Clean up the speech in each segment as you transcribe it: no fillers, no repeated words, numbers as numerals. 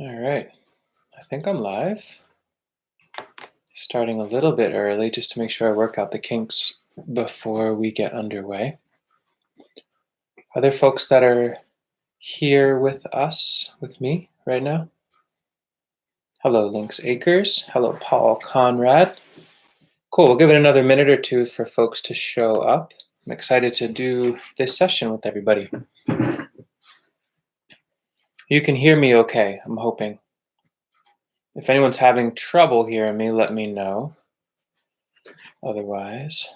All right, I think I'm live. Starting a little bit early just to make sure I work out the kinks before we get underway. Are there folks that are here with us, with me right now? Hello, Lynx Acres. Hello, Paul Conrad. Cool, we'll give it another minute or two for folks to show up. I'm excited to do this session with everybody. You can hear me okay, I'm hoping. If anyone's having trouble hearing me, let me know. Otherwise,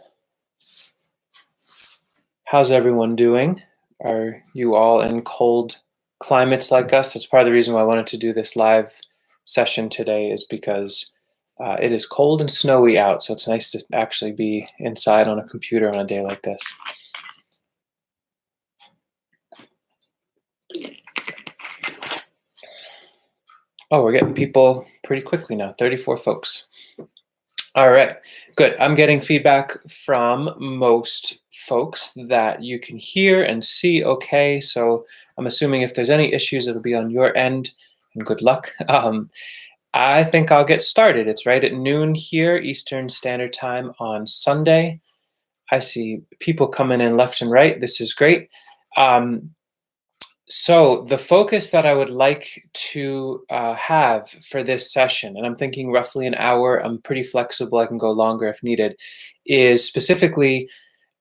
how's everyone doing? Are you all in cold climates like us? That's part of the reason why I wanted to do this live session today, is because it is cold and snowy out, so it's nice to actually be inside on a computer on a day like this. Oh, we're getting people pretty quickly now, 34 folks. All right, good. I'm getting feedback from most folks that you can hear and see okay, so I'm assuming if there's any issues, it'll be on your end, and good luck. I think I'll get started. It's right at noon here, Eastern Standard Time on Sunday. I see people coming in left and right. This is great. So the focus that I would like to have for this session, and I'm thinking roughly an hour, I'm pretty flexible, I can go longer if needed, is specifically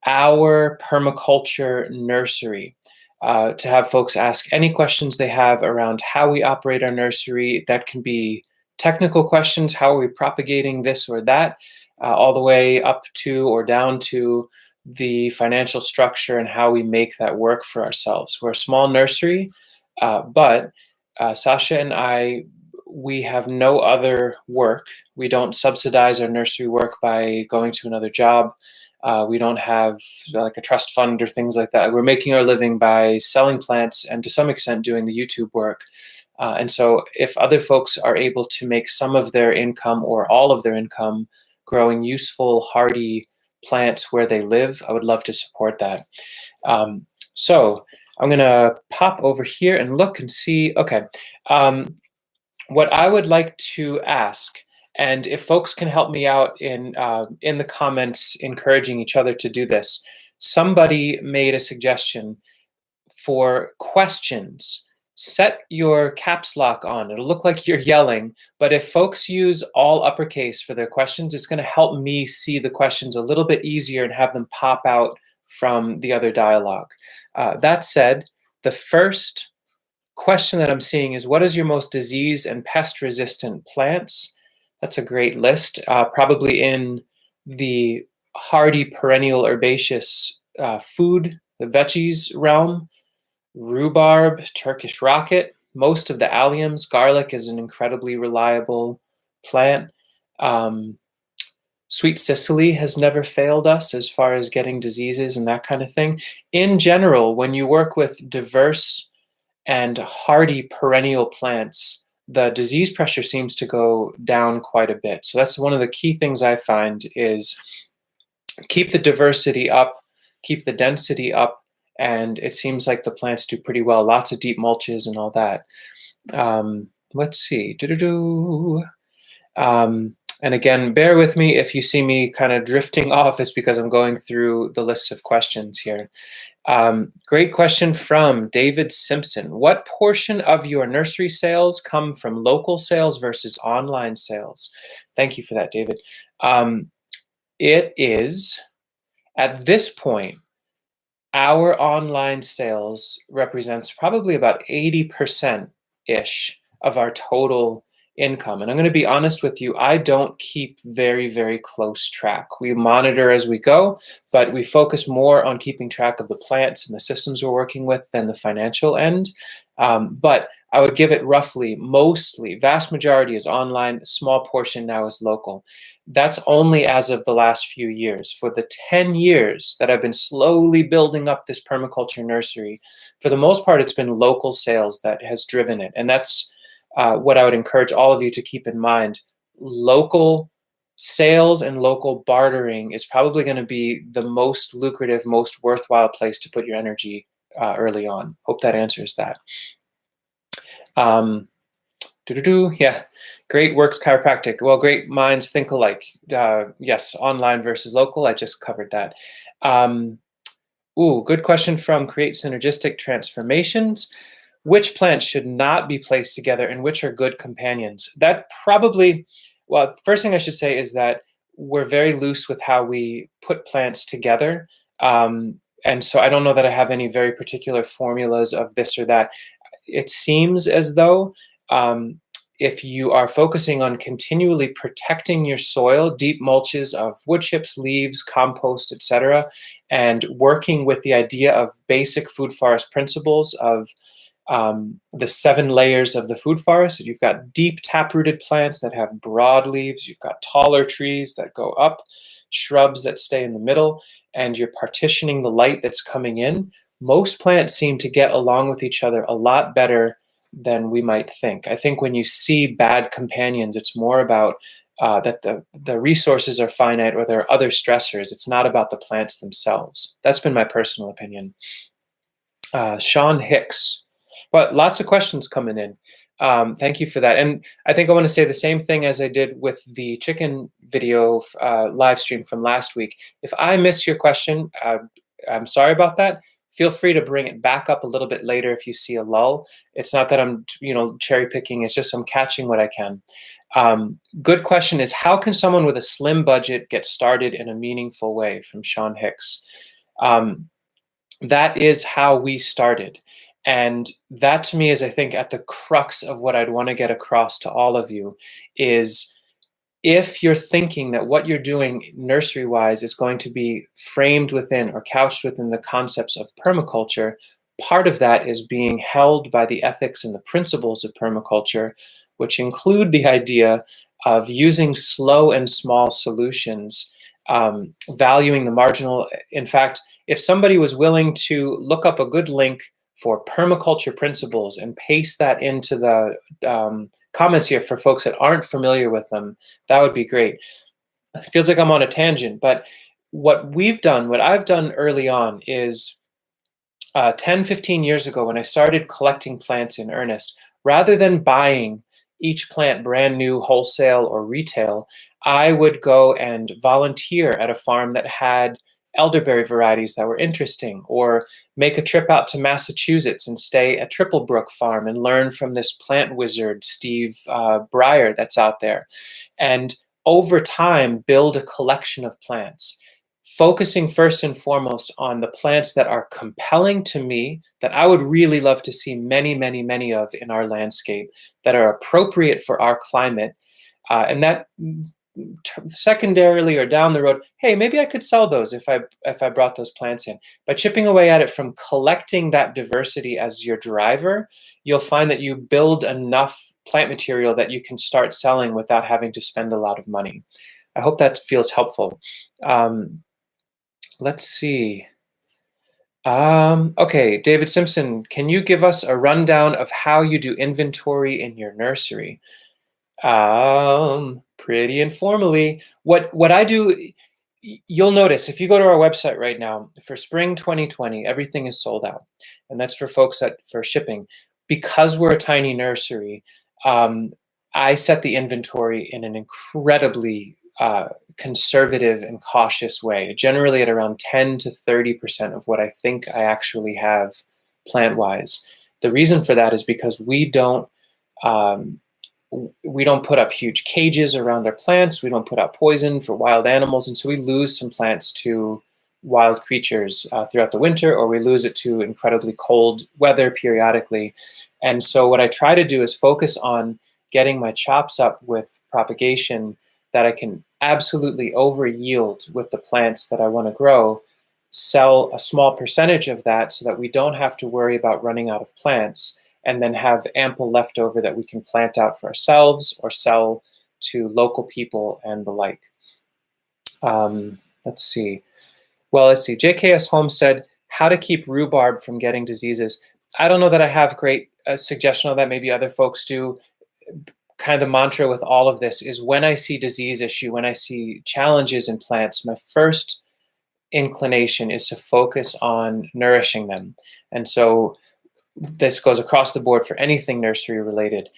our permaculture nursery. To have folks ask any questions they have around how we operate our nursery. That can be technical questions, how are we propagating this or that, all the way up to or down to the financial structure and how we make that work for ourselves. We're a small nursery, but Sasha and I, we have no other work. We don't subsidize our nursery work by going to another job. We don't have like a trust fund or things like that. We're making our living by selling plants and to some extent doing the YouTube work. And so if other folks are able to make some of their income or all of their income growing useful, hardy plants where they live, I would love to support that. So I'm going to pop over here and look and see. Okay. What I would like to ask, and if folks can help me out in the comments, encouraging each other to do this. Somebody made a suggestion for questions. Set your caps lock on. It'll look like you're yelling, but if folks use all uppercase for their questions, it's going to help me see the questions a little bit easier and have them pop out from the other dialogue. That said, the first question that I'm seeing is, what is your most disease and pest resistant plants? That's a great list, probably in the hardy perennial herbaceous food, the veggies realm. Rhubarb, Turkish rocket, most of the alliums. Garlic is an incredibly reliable plant. Sweet Cicely has never failed us as far as getting diseases and that kind of thing. In general, when you work with diverse and hardy perennial plants, the disease pressure seems to go down quite a bit. So that's one of the key things I find is keep the diversity up, keep the density up, and it seems like the plants do pretty well. Lots of deep mulches and all that. Let's see. And again, bear with me if you see me kind of drifting off. It's because I'm going through the list of questions here. Great question from David Simpson. What portion of your nursery sales come from local sales versus online sales? Thank you for that, David. It is, at this point, our online sales represents probably about 80%-ish of our total income. And I'm going to be honest with you, I don't keep very, very close track. We monitor as we go, but we focus more on keeping track of the plants and the systems we're working with than the financial end. But I would give it roughly, mostly, vast majority is online, a small portion now is local. That's only as of the last few years. For the 10 years that I've been slowly building up this permaculture nursery, for the most part, it's been local sales that has driven it. And that's what I would encourage all of you to keep in mind. Local sales and local bartering is probably going to be the most lucrative, most worthwhile place to put your energy early on. Hope that answers that. Doo-doo-doo. Yeah, great works chiropractic. Well, great minds think alike. Yes, online versus local. I just covered that. Um, good question from Create Synergistic Transformations. Which plants should not be placed together and which are good companions? That probably, well, first thing I should say is that we're very loose with how we put plants together. And so I don't know that I have any very particular formulas of this or that. It seems as though um, if you are focusing on continually protecting your soil, deep mulches of wood chips, leaves, compost, etc., and working with the idea of basic food forest principles of the 7 layers of the food forest. You've got deep tap-rooted plants that have broad leaves. You've got taller trees that go up, shrubs that stay in the middle, and you're partitioning the light that's coming in. Most plants seem to get along with each other a lot better than we might think. I think when you see bad companions, it's more about that the resources are finite or there are other stressors. It's not about the plants themselves. That's been my personal opinion. Sean Hicks. But lots of questions coming in. Thank you for that. And I think I want to say the same thing as I did with the chicken video live stream from last week. If I miss your question, I'm sorry about that. Feel free to bring it back up a little bit later if you see a lull. It's not that I'm, cherry picking. It's just I'm catching what I can. Good question is, how can someone with a slim budget get started in a meaningful way? From Sean Hicks. That is how we started. And that to me is, I think, at the crux of what I'd want to get across to all of you is if you're thinking that what you're doing nursery-wise is going to be framed within or couched within the concepts of permaculture, part of that is being held by the ethics and the principles of permaculture, which include the idea of using slow and small solutions, valuing the marginal. In fact, if somebody was willing to look up a good link for permaculture principles and paste that into the comments here for folks that aren't familiar with them, that would be great. It feels like I'm on a tangent, but what I've done early on is 10, 15 years ago when I started collecting plants in earnest, rather than buying each plant brand new wholesale or retail, I would go and volunteer at a farm that had elderberry varieties that were interesting, or make a trip out to Massachusetts and stay at Triplebrook Farm and learn from this plant wizard, Steve Breyer, that's out there. And over time, build a collection of plants, focusing first and foremost on the plants that are compelling to me, that I would really love to see many, many, many of in our landscape, that are appropriate for our climate, and that secondarily or down the road, hey, maybe I could sell those if I brought those plants in. By chipping away at it from collecting that diversity as your driver, you'll find that you build enough plant material that you can start selling without having to spend a lot of money. I hope that feels helpful. Let's see. Okay, David Simpson, can you give us a rundown of how you do inventory in your nursery? Pretty informally. What I do, you'll notice if you go to our website right now, for spring 2020, everything is sold out. And that's for folks for shipping. Because we're a tiny nursery, I set the inventory in an incredibly conservative and cautious way, generally at around 10 to 30% of what I think I actually have plant-wise. The reason for that is because we don't put up huge cages around our plants. We don't put out poison for wild animals. And so we lose some plants to wild creatures throughout the winter, or we lose it to incredibly cold weather periodically. And so what I try to do is focus on getting my chops up with propagation that I can absolutely over yield with the plants that I want to grow, sell a small percentage of that so that we don't have to worry about running out of plants, and then have ample leftover that we can plant out for ourselves or sell to local people and the like. Let's see. JKS Holmes said, how to keep rhubarb from getting diseases. I don't know that I have great suggestion on that. Maybe other folks do. Kind of the mantra with all of this is, when I see disease issue, when I see challenges in plants, my first inclination is to focus on nourishing them. And so this goes across the board for anything nursery related.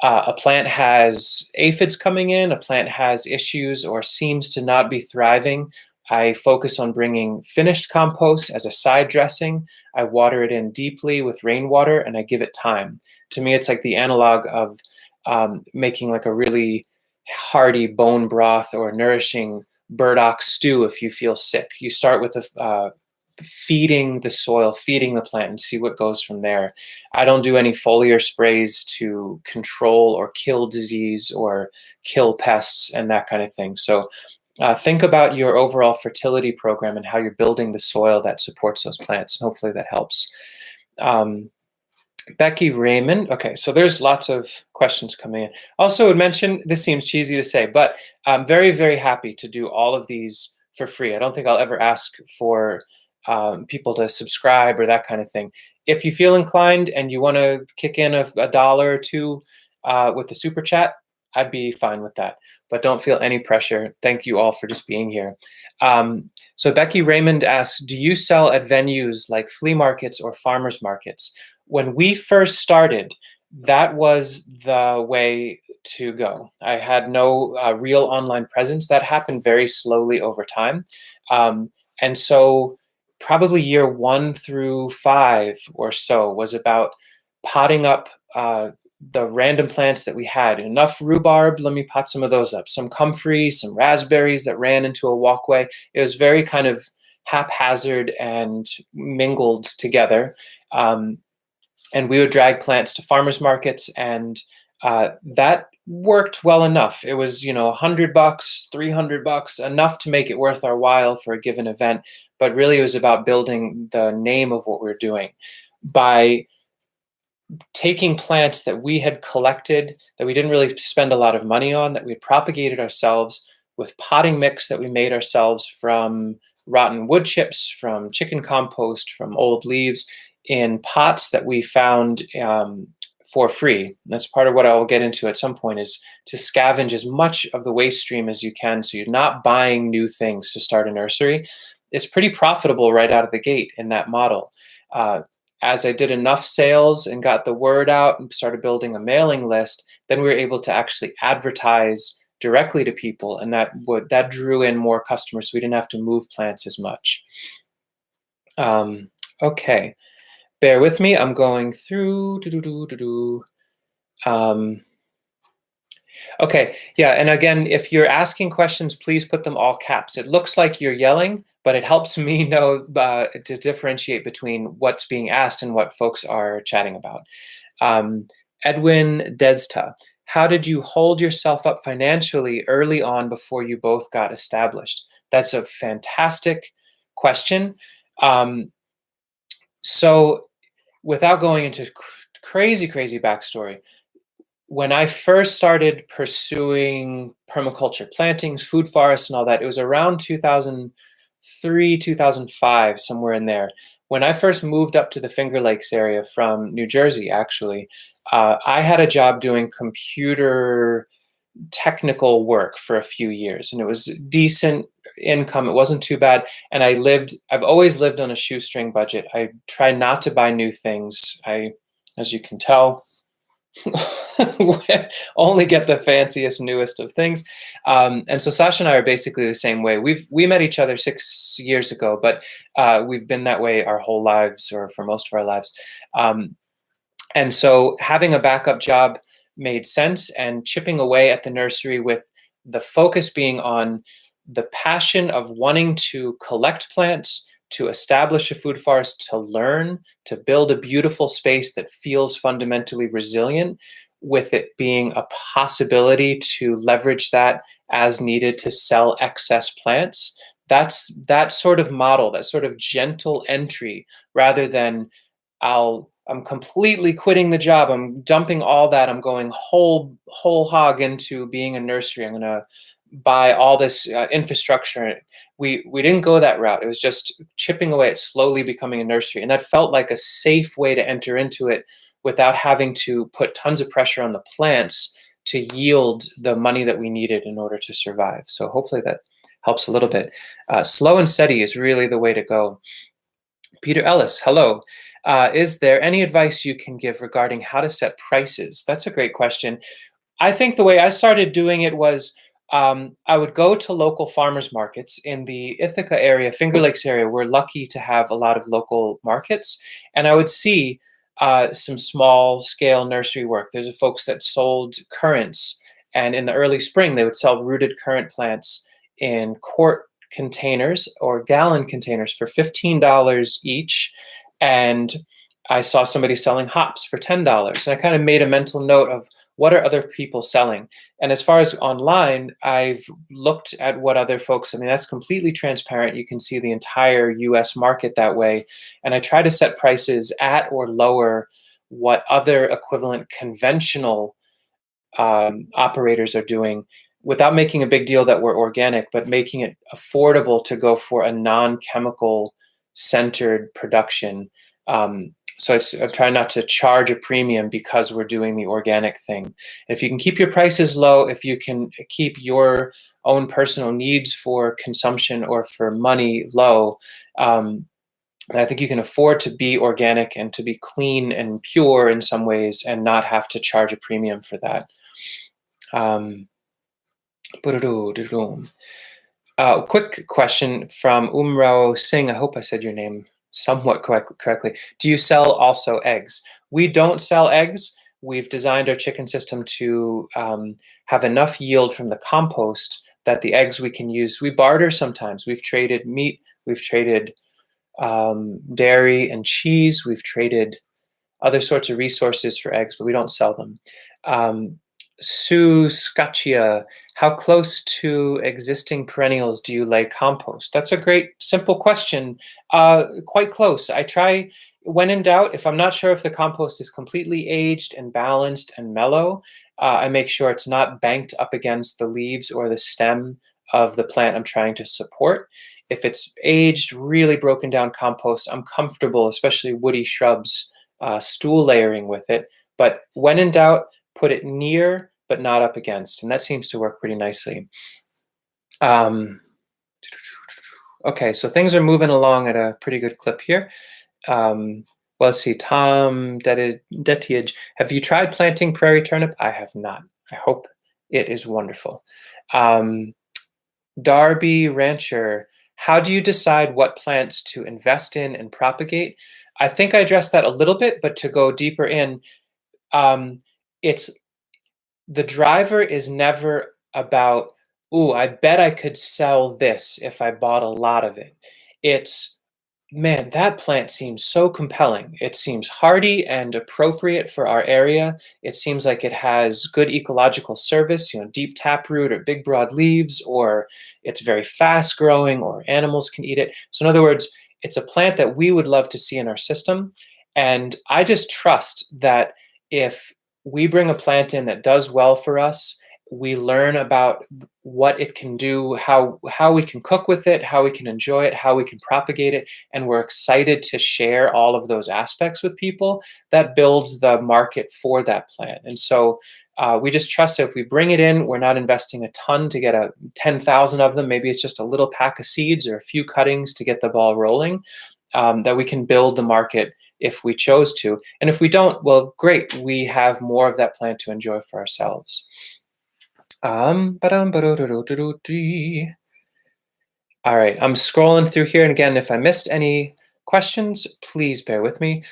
A plant has aphids coming in, a plant has issues or seems to not be thriving, I focus on bringing finished compost as a side dressing. I water it in deeply with rainwater and I give it time. To me, it's like the analog of making like a really hearty bone broth or nourishing burdock stew if you feel sick. You start with feeding the soil, feeding the plant, and see what goes from there. I don't do any foliar sprays to control or kill disease or kill pests and that kind of thing. So think about your overall fertility program and how you're building the soil that supports those plants. And hopefully that helps. Becky Raymond. Okay, so there's lots of questions coming in. Also would mention, this seems cheesy to say, but I'm very, very happy to do all of these for free. I don't think I'll ever ask for people to subscribe or that kind of thing. If you feel inclined and you want to kick in a dollar or two with the super chat, I'd be fine with that. But don't feel any pressure. Thank you all for just being here. So Becky Raymond asks, do you sell at venues like flea markets or farmers markets? When we first started, that was the way to go. I had no real online presence. That happened very slowly over time. And so probably year 1 through 5 or so was about potting up the random plants that we had. Enough rhubarb, let me pot some of those up. Some comfrey, some raspberries that ran into a walkway. It was very kind of haphazard and mingled together. And we would drag plants to farmers markets, and that worked well enough. It was, $100, $300, enough to make it worth our while for a given event. But really, it was about building the name of what we were doing by taking plants that we had collected, that we didn't really spend a lot of money on, that we had propagated ourselves, with potting mix that we made ourselves from rotten wood chips, from chicken compost, from old leaves, in pots that we found for free. And that's part of what I will get into at some point, is to scavenge as much of the waste stream as you can, so you're not buying new things to start a nursery. It's pretty profitable right out of the gate in that model. As I did enough sales and got the word out and started building a mailing list, then we were able to actually advertise directly to people, and that drew in more customers, so we didn't have to move plants as much. Okay. Bear with me, I'm going through. Okay, yeah, and again, if you're asking questions, please put them all caps. It looks like you're yelling, but it helps me know to differentiate between what's being asked and what folks are chatting about. Edwin Desta, how did you hold yourself up financially early on before you both got established? That's a fantastic question. So without going into crazy backstory, when I first started pursuing permaculture plantings, food forests and all that, it was around 2003, 2005, somewhere in there. When I first moved up to the Finger Lakes area from New Jersey, actually, I had a job doing computer technical work for a few years, and it was decent income. It wasn't too bad. And I've always lived on a shoestring budget. I try not to buy new things. As you can tell, only get the fanciest, newest of things. And so Sasha and I are basically the same way. We met each other 6 years ago, but we've been that way our whole lives, or for most of our lives. And so having a backup job made sense, and chipping away at the nursery with the focus being on the passion of wanting to collect plants, to establish a food forest, to learn, to build a beautiful space that feels fundamentally resilient, with it being a possibility to leverage that as needed to sell excess plants. That's that sort of model, that sort of gentle entry, rather than I'm completely quitting the job, I'm dumping all that, I'm going whole hog into being a nursery, I'm going to buy all this infrastructure. We didn't go that route. It was just chipping away at slowly becoming a nursery, and that felt like a safe way to enter into it without having to put tons of pressure on the plants to yield the money that we needed in order to survive. So hopefully that helps a little bit. Slow and steady is really the way to go. Peter Ellis, hello. Is there any advice you can give regarding how to set prices? That's a great question. I think the way I started doing it was I would go to local farmers markets in the Ithaca area, Finger Lakes area. We're lucky to have a lot of local markets, and I would see some small scale nursery work. There's a folks that sold currants, and in the early spring they would sell rooted currant plants in quart containers or gallon containers for $15 each, and I saw somebody selling hops for $10, and I kind of made a mental note of what are other people selling. And as far as online, I've looked at what other folks, I mean, that's completely transparent. You can see the entire US market that way. And I try to set prices at or lower what other equivalent conventional operators are doing without making a big deal that we're organic, but making it affordable to go for a non-chemical centered production. So I'm trying not to charge a premium because we're doing the organic thing. And if you can keep your prices low, if you can keep your own personal needs for consumption or for money low, I think you can afford to be organic and to be clean and pure in some ways and not have to charge a premium for that. Quick question from Umrao Singh. I hope I said your name somewhat correctly. Do you sell also eggs? We don't sell eggs. We've designed our chicken system to have enough yield from the compost that the eggs we can use. We barter sometimes. We've traded meat. We've traded dairy and cheese. We've traded other sorts of resources for eggs, but we don't sell them. Sue Scaccia, how close to existing perennials do you lay compost? That's a great, simple question. Quite close. I try, when in doubt, if I'm not sure if the compost is completely aged and balanced and mellow, I make sure it's not banked up against the leaves or the stem of the plant I'm trying to support. If it's aged, really broken down compost, I'm comfortable, especially woody shrubs, stool layering with it. But when in doubt, put it near but not up against, and that seems to work pretty nicely. Okay, so things are moving along at a pretty good clip here. Well, let's see, Tom Detiage, have you tried planting prairie turnip? I have not. I hope it is wonderful. Darby Rancher, how do you decide what plants to invest in and propagate? I think I addressed that a little bit, but to go deeper in, it's the driver is never about, ooh, I bet I could sell this if I bought a lot of it. It's, man, that plant seems so compelling. It seems hardy and appropriate for our area. It seems like it has good ecological service, deep taproot or big broad leaves, or it's very fast growing, or animals can eat it. So in other words, it's a plant that we would love to see in our system. And I just trust that if we bring a plant in that does well for us, we learn about what it can do, how we can cook with it, how we can enjoy it, how we can propagate it, and we're excited to share all of those aspects with people. That builds the market for that plant. And so we just trust that if we bring it in, we're not investing a ton to get 10,000 of them. Maybe it's just a little pack of seeds or a few cuttings to get the ball rolling, that we can build the market if we chose to. And if we don't, well, great, we have more of that plant to enjoy for ourselves. All right, I'm scrolling through here, and again, if I missed any questions, please bear with me.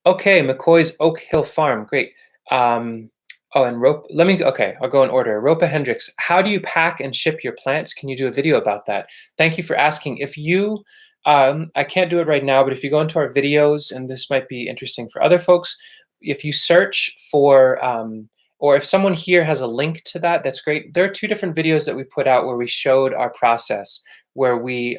Okay, McCoy's Oak Hill Farm, great. And okay, I'll go in order. Ropa Hendricks, how do you pack and ship your plants? Can you do a video about that? Thank you for asking. If you, I can't do it right now, but if you go into our videos, and this might be interesting for other folks, if you search for, or if someone here has a link to that, that's great. There are 2 different videos that we put out where we showed our process, where we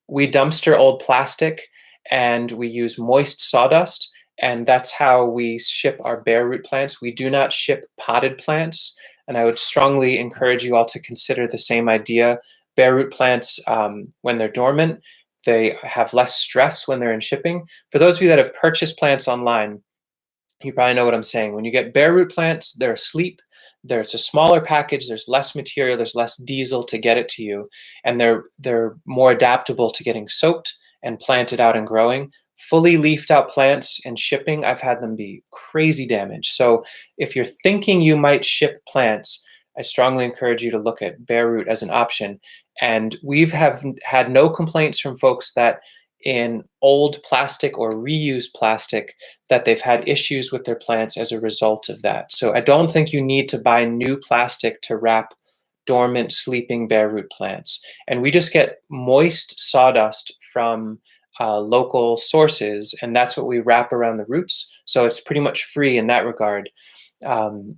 dumpster old plastic and we use moist sawdust, and that's how we ship our bare root plants. We do not ship potted plants, and I would strongly encourage you all to consider the same idea. Bare root plants, when they're dormant, they have less stress when they're in shipping. For those of you that have purchased plants online, you probably know what I'm saying. When you get bare root plants, they're asleep. It's a smaller package. There's less material. There's less diesel to get it to you, and they're more adaptable to getting soaked and planted out and growing. fully leafed out plants and shipping, I've had them be crazy damaged. So if you're thinking you might ship plants, I strongly encourage you to look at bare root as an option. And we've have had no complaints from folks that in old plastic or reused plastic that they've had issues with their plants as a result of that. So I don't think you need to buy new plastic to wrap dormant, sleeping bare root plants. And we just get moist sawdust from local sources, and that's what we wrap around the roots. So it's pretty much free in that regard. Um,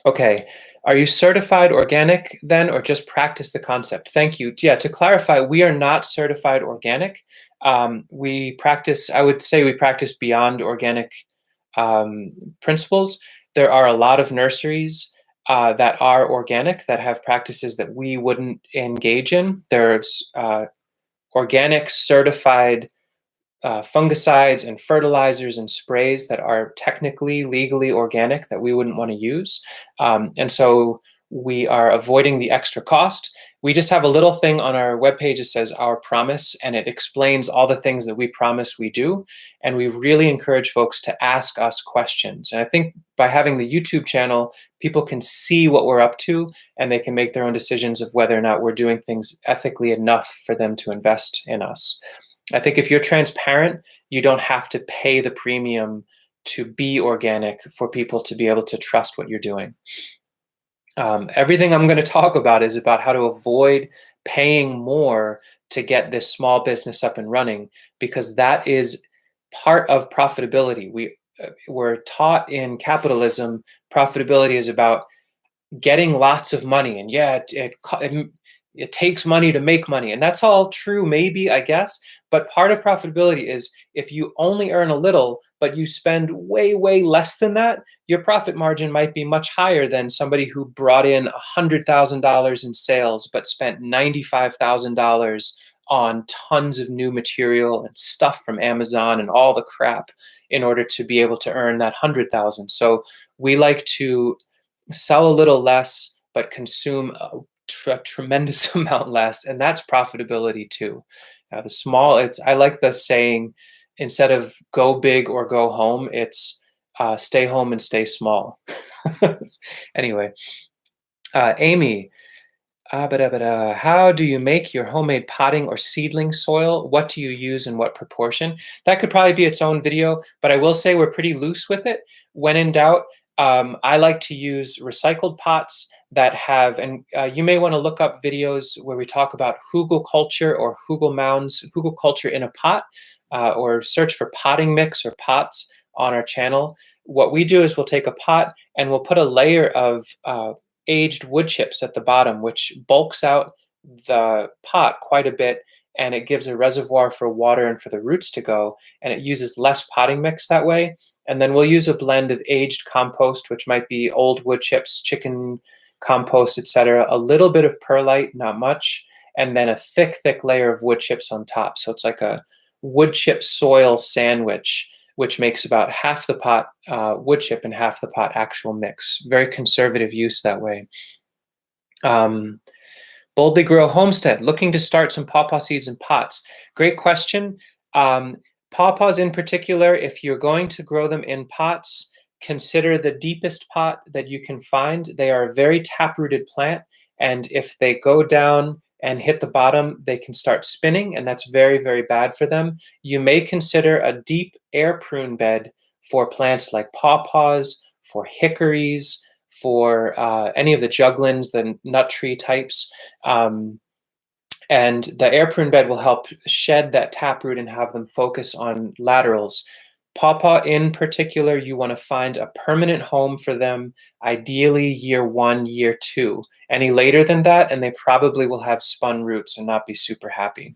okay. Are you certified organic then, or just practice the concept? Thank you. Yeah, to clarify, we are not certified organic. We practice, I would say we practice beyond organic principles. There are a lot of nurseries that are organic that have practices that we wouldn't engage in. There's organic certified fungicides and fertilizers and sprays that are technically legally organic that we wouldn't want to use. And so we are avoiding the extra cost. We just have a little thing on our webpage that says our promise, and it explains all the things that we promise we do. And we really encourage folks to ask us questions. And I think by having the YouTube channel, people can see what we're up to, and they can make their own decisions of whether or not we're doing things ethically enough for them to invest in us. I think if you're transparent, you don't have to pay the premium to be organic for people to be able to trust what you're doing. Everything I'm going to talk about is about how to avoid paying more to get this small business up and running, because that is part of profitability. We're taught in capitalism, profitability is about getting lots of money, and yeah, it takes money to make money, and that's all true, maybe, I guess. But part of profitability is if you only earn a little, but you spend way, way less than that, your profit margin might be much higher than somebody who brought in $100,000 in sales, but spent $95,000 on tons of new material and stuff from Amazon and all the crap in order to be able to earn that 100,000. So we like to sell a little less, but consume a tremendous amount less, and that's profitability too. I like the saying, instead of go big or go home, it's stay home and stay small. Anyway, Amy, how do you make your homemade potting or seedling soil? What do you use in what proportion? That could probably be its own video, but I will say we're pretty loose with it. When in doubt, I like to use recycled pots that have, and you may want to look up videos where we talk about hugelkultur or hugel mounds, hugelkultur in a pot, or search for potting mix or pots on our channel. What we do is we'll take a pot and we'll put a layer of aged wood chips at the bottom, which bulks out the pot quite a bit, and it gives a reservoir for water and for the roots to go, and it uses less potting mix that way. And then we'll use a blend of aged compost, which might be old wood chips, chicken compost, etc., a little bit of perlite, not much, and then a thick, thick layer of wood chips on top. So it's like a wood chip soil sandwich, which makes about half the pot wood chip and half the pot actual mix. Very conservative use that way. Boldly Grow Homestead, looking to start some Paw Paw seeds in pots. Great question. Paw Paws in particular, if you're going to grow them in pots, consider the deepest pot that you can find. They are a very taprooted plant, and if they go down and hit the bottom, they can start spinning, and that's very, very bad for them. You may consider a deep air prune bed for plants like pawpaws, for hickories, for any of the juglans, the nut tree types. And the air prune bed will help shed that taproot and have them focus on laterals. Pawpaw in particular, you want to find a permanent home for them, ideally year 1, year 2. Any later than that, and they probably will have spun roots and not be super happy.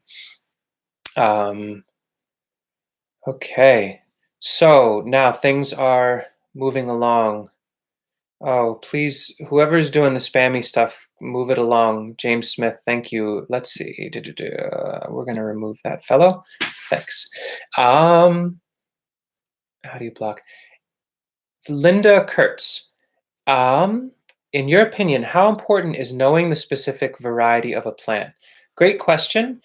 Okay, so now things are moving along. Oh, please, whoever's doing the spammy stuff, move it along. James Smith, thank you. Let's see. We're going to remove that fellow. Thanks. How do you block? Linda Kurtz. In your opinion, how important is knowing the specific variety of a plant? Great question.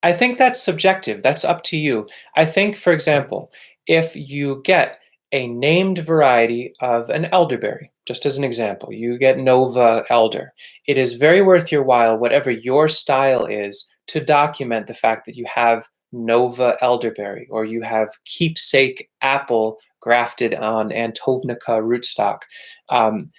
I think that's subjective. That's up to you. I think, for example, if you get a named variety of an elderberry, just as an example, you get Nova Elder, it is very worth your while, whatever your style is, to document the fact that you have Nova Elderberry or you have keepsake apple grafted on Antovnica rootstock. Um,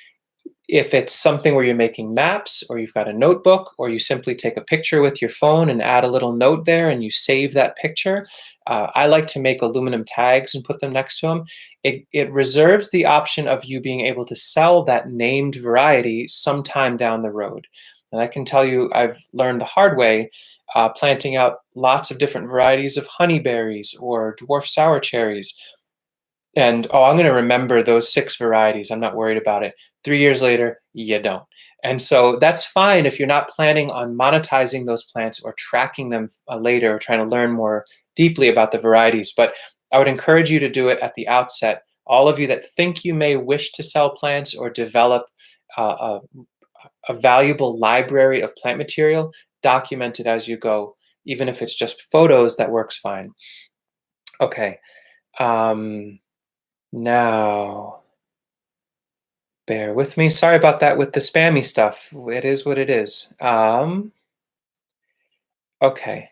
if it's something where you're making maps or you've got a notebook or you simply take a picture with your phone and add a little note there and you save that picture, I like to make aluminum tags and put them next to them. It reserves the option of you being able to sell that named variety sometime down the road. And I can tell you, I've learned the hard way planting out lots of different varieties of honeyberries or dwarf sour cherries, and, oh, I'm gonna remember those 6 varieties, I'm not worried about it. 3 years later, you don't. And so that's fine if you're not planning on monetizing those plants or tracking them later or trying to learn more deeply about the varieties. But I would encourage you to do it at the outset. All of you that think you may wish to sell plants or develop a, a valuable library of plant material, document it as you go. Even if it's just photos, that works fine. Okay. Um, Now, bear with me. Sorry about that with the spammy stuff. It is what it is. Okay.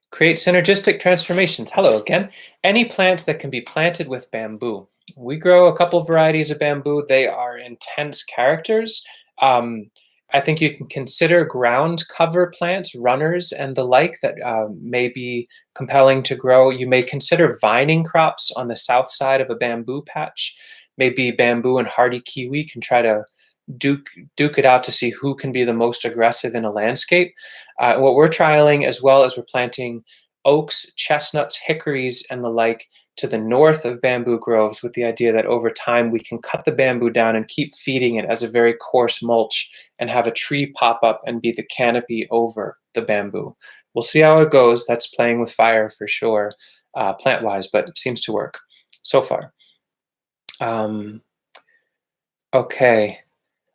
Create synergistic transformations. Hello again. Any plants that can be planted with bamboo. We grow a couple varieties of bamboo. They are intense characters. Um, I think you can consider ground cover plants, runners, and the like that may be compelling to grow. You may consider vining crops on the south side of a bamboo patch. Maybe bamboo and hardy kiwi can try to duke duke it out to see who can be the most aggressive in a landscape. What we're trialing, as well as we're planting oaks, chestnuts, hickories, and the like to the north of bamboo groves, with the idea that over time we can cut the bamboo down and keep feeding it as a very coarse mulch and have a tree pop up and be the canopy over the bamboo. We'll see how it goes. That's playing with fire for sure, plant-wise, but it seems to work so far. Okay.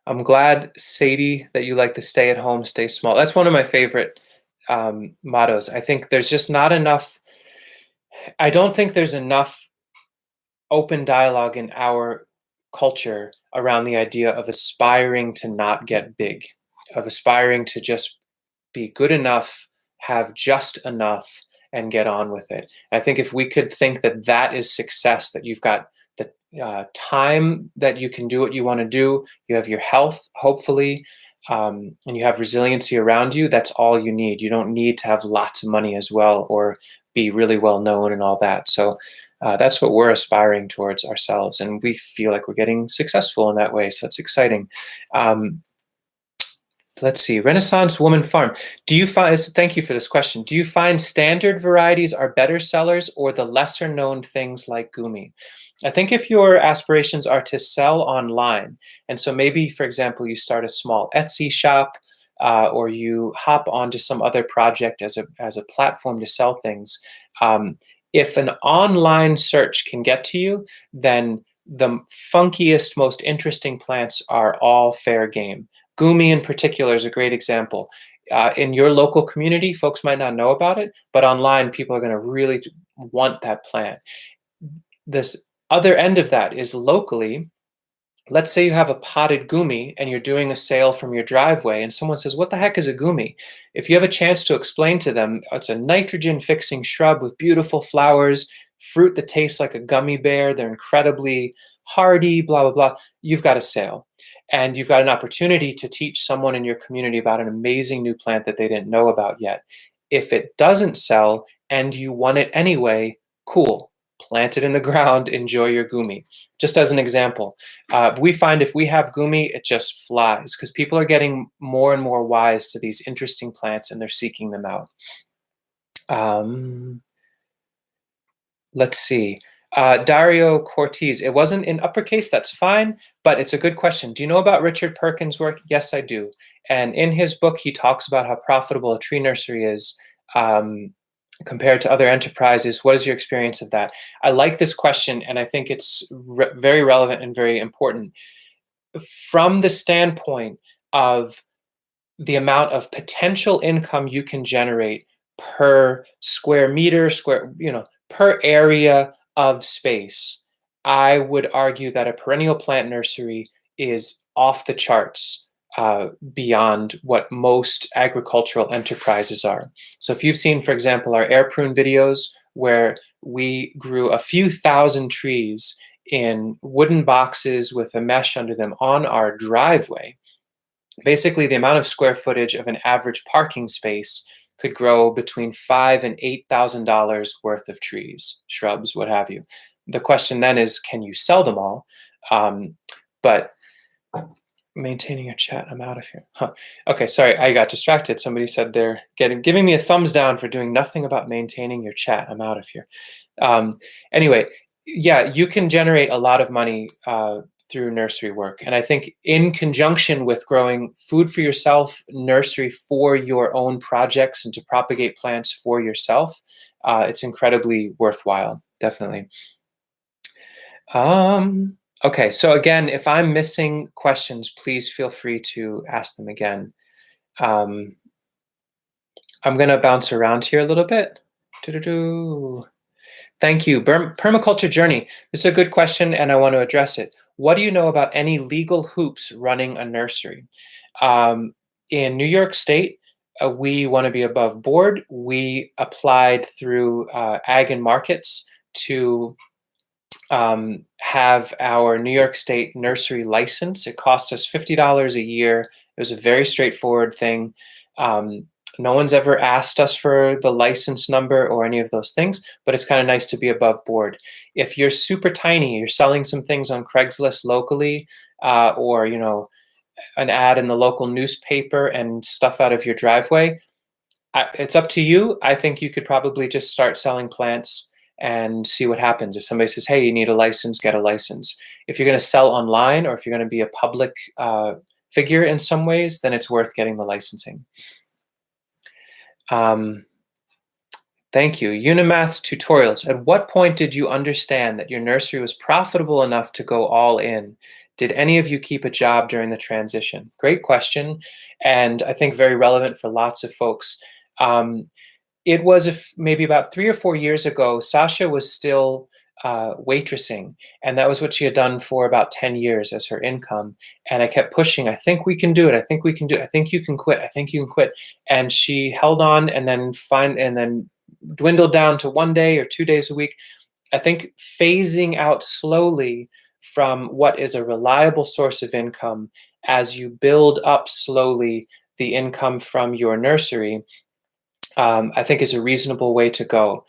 I'm glad, Sadie, that you like to stay at home, stay small. That's one of my favorite mottos. I think there's just not enough. I don't think there's enough open dialogue in our culture around the idea of aspiring to not get big, of aspiring to just be good enough, have just enough, and get on with it. I think if we could think that that is success, that you've got the time that you can do what you want to do, you have your health, hopefully, and you have resiliency around you, that's all you need. You don't need to have lots of money as well or be really well known and all that. So that's what we're aspiring towards ourselves. And we feel like we're getting successful in that way. So it's exciting. Um, Let's see. Renaissance Woman Farm. Do you find, thank you for this question. Do you find standard varieties are better sellers or the lesser known things like gumi? I think if your aspirations are to sell online, and so maybe, for example, you start a small Etsy shop or you hop onto some other project as a platform to sell things, if an online search can get to you, then the funkiest, most interesting plants are all fair game. Gumi in particular is a great example. In your local community, folks might not know about it, but online, people are going to really want that plant. This other end of that is locally. Let's say you have a potted gumi and you're doing a sale from your driveway, and someone says, "What the heck is a gumi?" If you have a chance to explain to them, it's a nitrogen fixing shrub with beautiful flowers, fruit that tastes like a gummy bear, they're incredibly hardy, blah, blah, blah, you've got a sale. And you've got an opportunity to teach someone in your community about an amazing new plant that they didn't know about yet. If it doesn't sell and you want it anyway, cool. Plant it in the ground, enjoy your gumi. Just as an example, we find if we have gumi, it just flies because people are getting more and more wise to these interesting plants and they're seeking them out. Let's see. Dario Cortez. It wasn't in uppercase, that's fine, but it's a good question. Do you know about Richard Perkins' work? Yes, I do. And in his book, he talks about how profitable a tree nursery is compared to other enterprises. What is your experience of that? I like this question, and I think it's very relevant and very important. From the standpoint of the amount of potential income you can generate per square meter, per area of space, I would argue that a perennial plant nursery is off the charts beyond what most agricultural enterprises are. So if you've seen, for example, our air prune videos where we grew a few thousand trees in wooden boxes with a mesh under them on our driveway, basically the amount of square footage of an average parking space could grow between $5,000 and $8,000 worth of trees, shrubs, what have you. The question then is, can you sell them all? But maintaining your chat, I'm out of here. Okay, sorry, I got distracted. Somebody said they're giving me a thumbs down for doing nothing about maintaining your chat. I'm out of here. Anyway, yeah, you can generate a lot of money through nursery work. And I think in conjunction with growing food for yourself, nursery for your own projects, and to propagate plants for yourself, it's incredibly worthwhile, definitely. Okay, so again, if I'm missing questions, please feel free to ask them again. I'm going to bounce around here a little bit. Thank you. Permaculture Journey. This is a good question, and I want to address it. What do you know about any legal hoops running a nursery? In New York State, we want to be above board. We applied through Ag and Markets to have our New York State nursery license. It costs us $50 a year. It was a very straightforward thing. No one's ever asked us for the license number or any of those things, but it's kind of nice to be above board. If you're super tiny, you're selling some things on Craigslist locally, or an ad in the local newspaper and stuff out of your driveway, it's up to you. I think you could probably just start selling plants and see what happens. If somebody says, hey, you need a license, get a license. If you're going to sell online, or if you're going to be a public figure in some ways, then it's worth getting the licensing. Thank you. Unimath's tutorials. At what point did you understand that your nursery was profitable enough to go all in? Did any of you keep a job during the transition? Great question, and I think very relevant for lots of folks. It was maybe about 3 or 4 years ago. Sasha was still waitressing, and that was what she had done for about 10 years as her income. And I kept pushing, I think we can do it. I think we can do it. I think you can quit. I think you can quit. And she held on, and then dwindled down to 1 day or 2 days a week. I think phasing out slowly from what is a reliable source of income as you build up slowly the income from your nursery, I think is a reasonable way to go.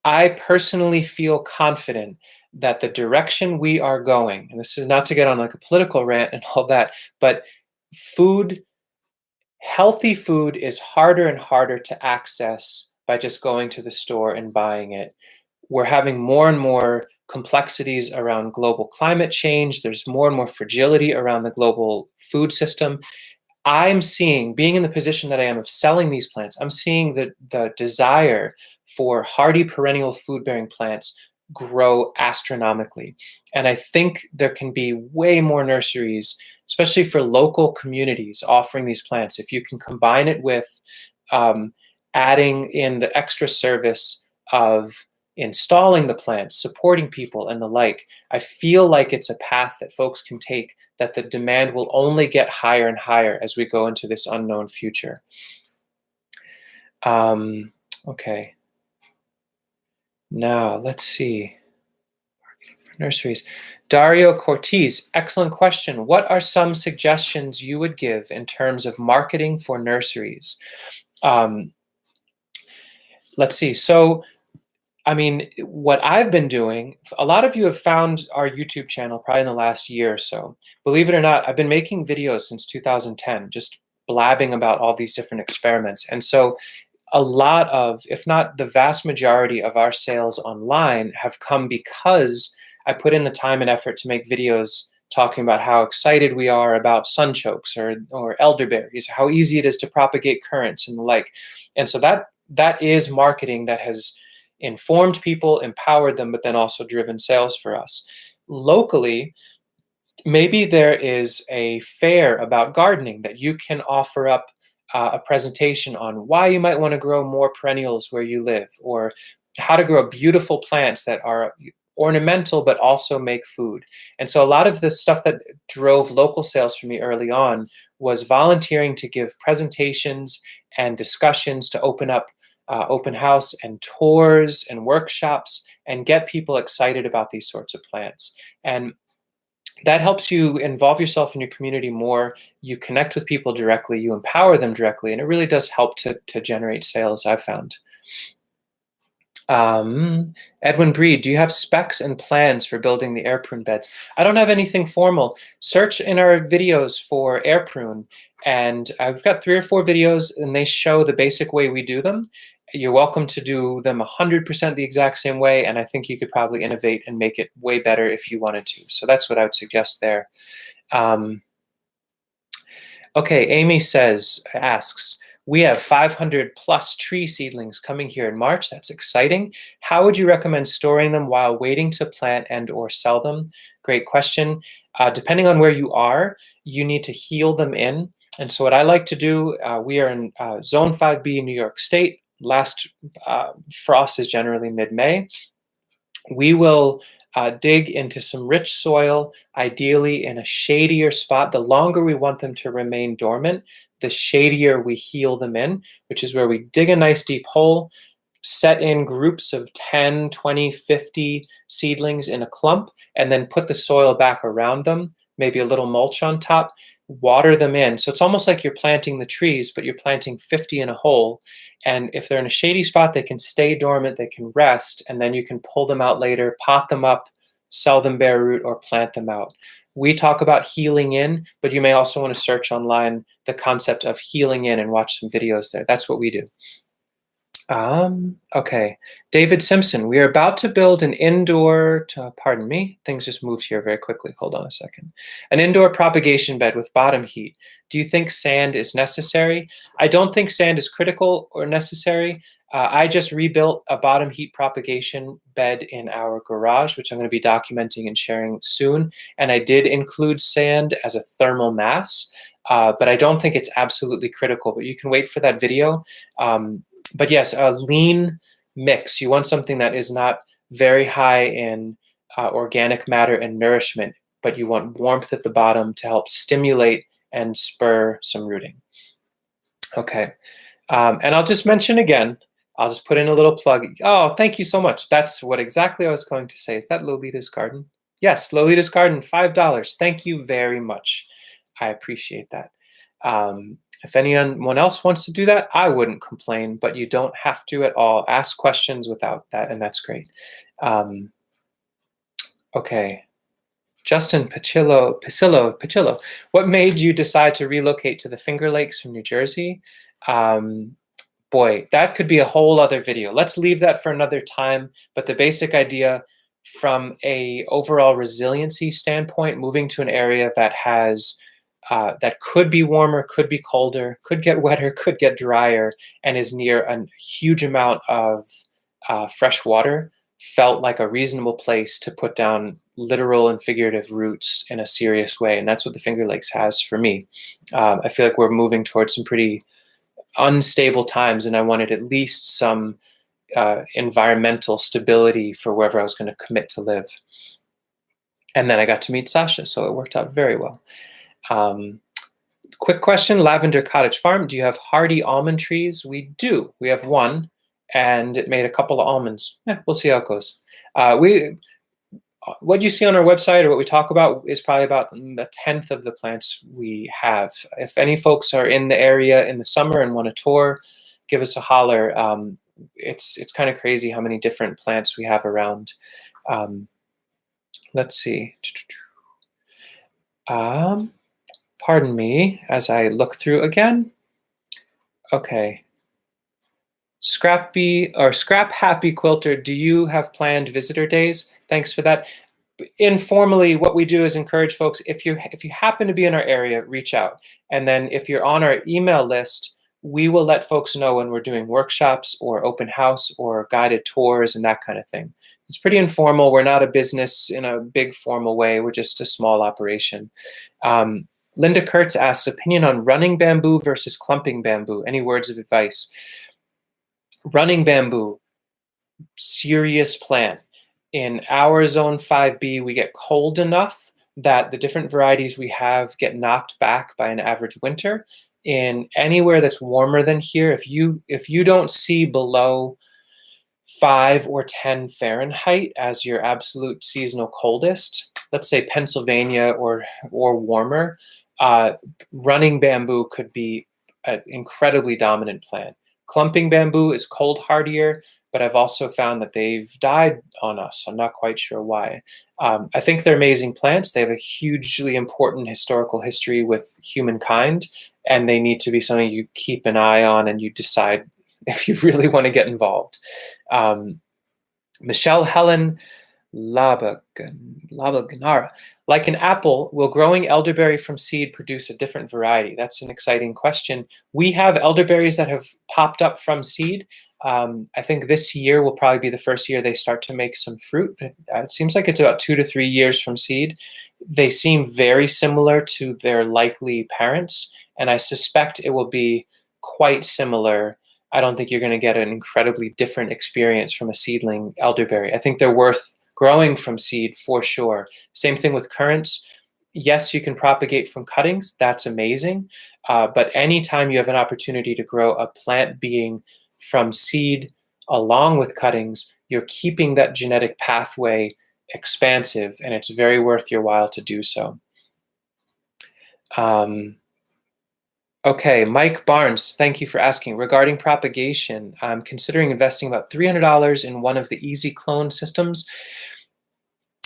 I personally feel confident that the direction we are going, and this is not to get on like a political rant and all that, but healthy food is harder and harder to access by just going to the store and buying it. We're having more and more complexities around global climate change. There's more and more fragility around the global food system. I'm seeing, being in the position that I am of selling these plants, I'm seeing the desire for hardy perennial food-bearing plants grow astronomically. And I think there can be way more nurseries, especially for local communities, offering these plants. If you can combine it with adding in the extra service of installing the plants, supporting people, and the like, I feel like it's a path that folks can take, that the demand will only get higher and higher as we go into this unknown future. Okay. Now, let's see. Marketing for nurseries. Dario Cortez, excellent question. What are some suggestions you would give in terms of marketing for nurseries? Let's see. So, I mean, what I've been doing, a lot of you have found our YouTube channel probably in the last year or so. Believe it or not, I've been making videos since 2010, just blabbing about all these different experiments. And so a lot of, if not the vast majority of our sales online have come because I put in the time and effort to make videos talking about how excited we are about sunchokes or elderberries, how easy it is to propagate currants and the like. And so that is marketing that has informed people, empowered them, but then also driven sales for us. Locally, maybe there is a fair about gardening that you can offer up a presentation on why you might want to grow more perennials where you live, or how to grow beautiful plants that are ornamental but also make food. And so a lot of the stuff that drove local sales for me early on was volunteering to give presentations and discussions, to open up open house and tours and workshops and get people excited about these sorts of plants. And that helps you involve yourself in your community more. You connect with people directly, you empower them directly, and it really does help to generate sales, I've found. Edwin Breed, do you have specs and plans for building the air prune beds? I don't have anything formal. Search in our videos for air prune, and I've got 3 or 4 videos, and they show the basic way we do them. You're welcome to do them 100% the exact same way, and I think you could probably innovate and make it way better if you wanted to. So that's what I would suggest there. Okay, Amy asks, we have 500 plus tree seedlings coming here in March. That's exciting. How would you recommend storing them while waiting to plant and or sell them? Great question. Depending on where you are, you need to heal them in. And so what I like to do, we are in Zone 5B in New York State. Last frost is generally mid-May. We will dig into some rich soil, ideally in a shadier spot. The longer we want them to remain dormant, the shadier we heal them in, which is where we dig a nice deep hole, set in groups of 10, 20, 50 seedlings in a clump, and then put the soil back around them, maybe a little mulch on top, water them in. So it's almost like you're planting the trees, but you're planting 50 in a hole. And if they're in a shady spot, they can stay dormant, they can rest, and then you can pull them out later, pot them up, sell them bare root, or plant them out. We talk about healing in, but you may also want to search online the concept of healing in and watch some videos there. That's what we do. Okay, David Simpson, we are about to build an indoor, pardon me, things just moved here very quickly. Hold on a second. An indoor propagation bed with bottom heat. Do you think sand is necessary? I don't think sand is critical or necessary. I just rebuilt a bottom heat propagation bed in our garage, which I'm going to be documenting and sharing soon. And I did include sand as a thermal mass, but I don't think it's absolutely critical, but you can wait for that video. But yes, a lean mix. You want something that is not very high in organic matter and nourishment, but you want warmth at the bottom to help stimulate and spur some rooting. Okay, and I'll just mention again, I'll just put in a little plug. Oh, thank you so much. That's what exactly I was going to say. Is that Lolitas Garden? Yes, Lolitas Garden, $5. Thank you very much. I appreciate that. If anyone else wants to do that, I wouldn't complain, but you don't have to at all. Ask questions without that, and that's great. Okay. Justin Patillo, what made you decide to relocate to the Finger Lakes from New Jersey? Boy, that could be a whole other video. Let's leave that for another time, but the basic idea from a overall resiliency standpoint, moving to an area that has that could be warmer, could be colder, could get wetter, could get drier, and is near a huge amount of fresh water, felt like a reasonable place to put down literal and figurative roots in a serious way. And that's what the Finger Lakes has for me. I feel like we're moving towards some pretty unstable times, and I wanted at least some environmental stability for wherever I was going to commit to live. And then I got to meet Sasha, so it worked out very well. Quick question, Lavender Cottage Farm, do you have hardy almond trees? We do. We have one, and it made a couple of almonds. We'll see how it goes. What you see on our website or what we talk about is probably about a tenth of the plants we have. If any folks are in the area in the summer and want a tour, give us a holler. It's kind of crazy how many different plants we have around. Let's see. Pardon me as I look through again. Okay. Scrap Happy Quilter, do you have planned visitor days? Thanks for that. Informally, what we do is encourage folks, if you happen to be in our area, reach out. And then if you're on our email list, we will let folks know when we're doing workshops or open house or guided tours and that kind of thing. It's pretty informal. We're not a business in a big formal way. We're just a small operation. Linda Kurtz asks, opinion on running bamboo versus clumping bamboo. Any words of advice? Running bamboo, serious plant. In our zone 5B, we get cold enough that the different varieties we have get knocked back by an average winter. In anywhere that's warmer than here, if you don't see below 5 or 10 Fahrenheit as your absolute seasonal coldest, let's say Pennsylvania or warmer, running bamboo could be an incredibly dominant plant. Clumping bamboo is cold hardier, but I've also found that they've died on us. I'm not quite sure why. I think they're amazing plants. They have a hugely important historical history with humankind, and they need to be something you keep an eye on and you decide if you really want to get involved. Michelle Helen Labaganara. Like an apple, will growing elderberry from seed produce a different variety? That's an exciting question. We have elderberries that have popped up from seed. I think this year will probably be the first year they start to make some fruit. It seems like it's about 2 to 3 years from seed. They seem very similar to their likely parents, and I suspect it will be quite similar. I don't think you're going to get an incredibly different experience from a seedling elderberry. I think they're worth growing from seed for sure. Same thing with currants. Yes, you can propagate from cuttings. That's amazing. But anytime you have an opportunity to grow a plant being from seed along with cuttings, you're keeping that genetic pathway expansive, and it's very worth your while to do so. Okay, Mike Barnes, thank you for asking. Regarding propagation, I'm considering investing about $300 in one of the Easy Clone systems.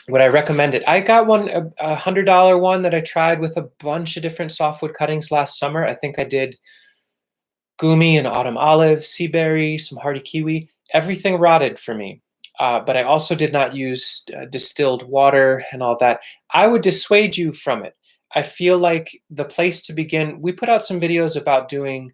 Would I recommend it? I got one, a $100 one that I tried with a bunch of different softwood cuttings last summer. I think I did gumi and autumn olive, sea berry, some hardy kiwi. Everything rotted for me. But I also did not use distilled water and all that. I would dissuade you from it. I feel like the place to begin, we put out some videos about doing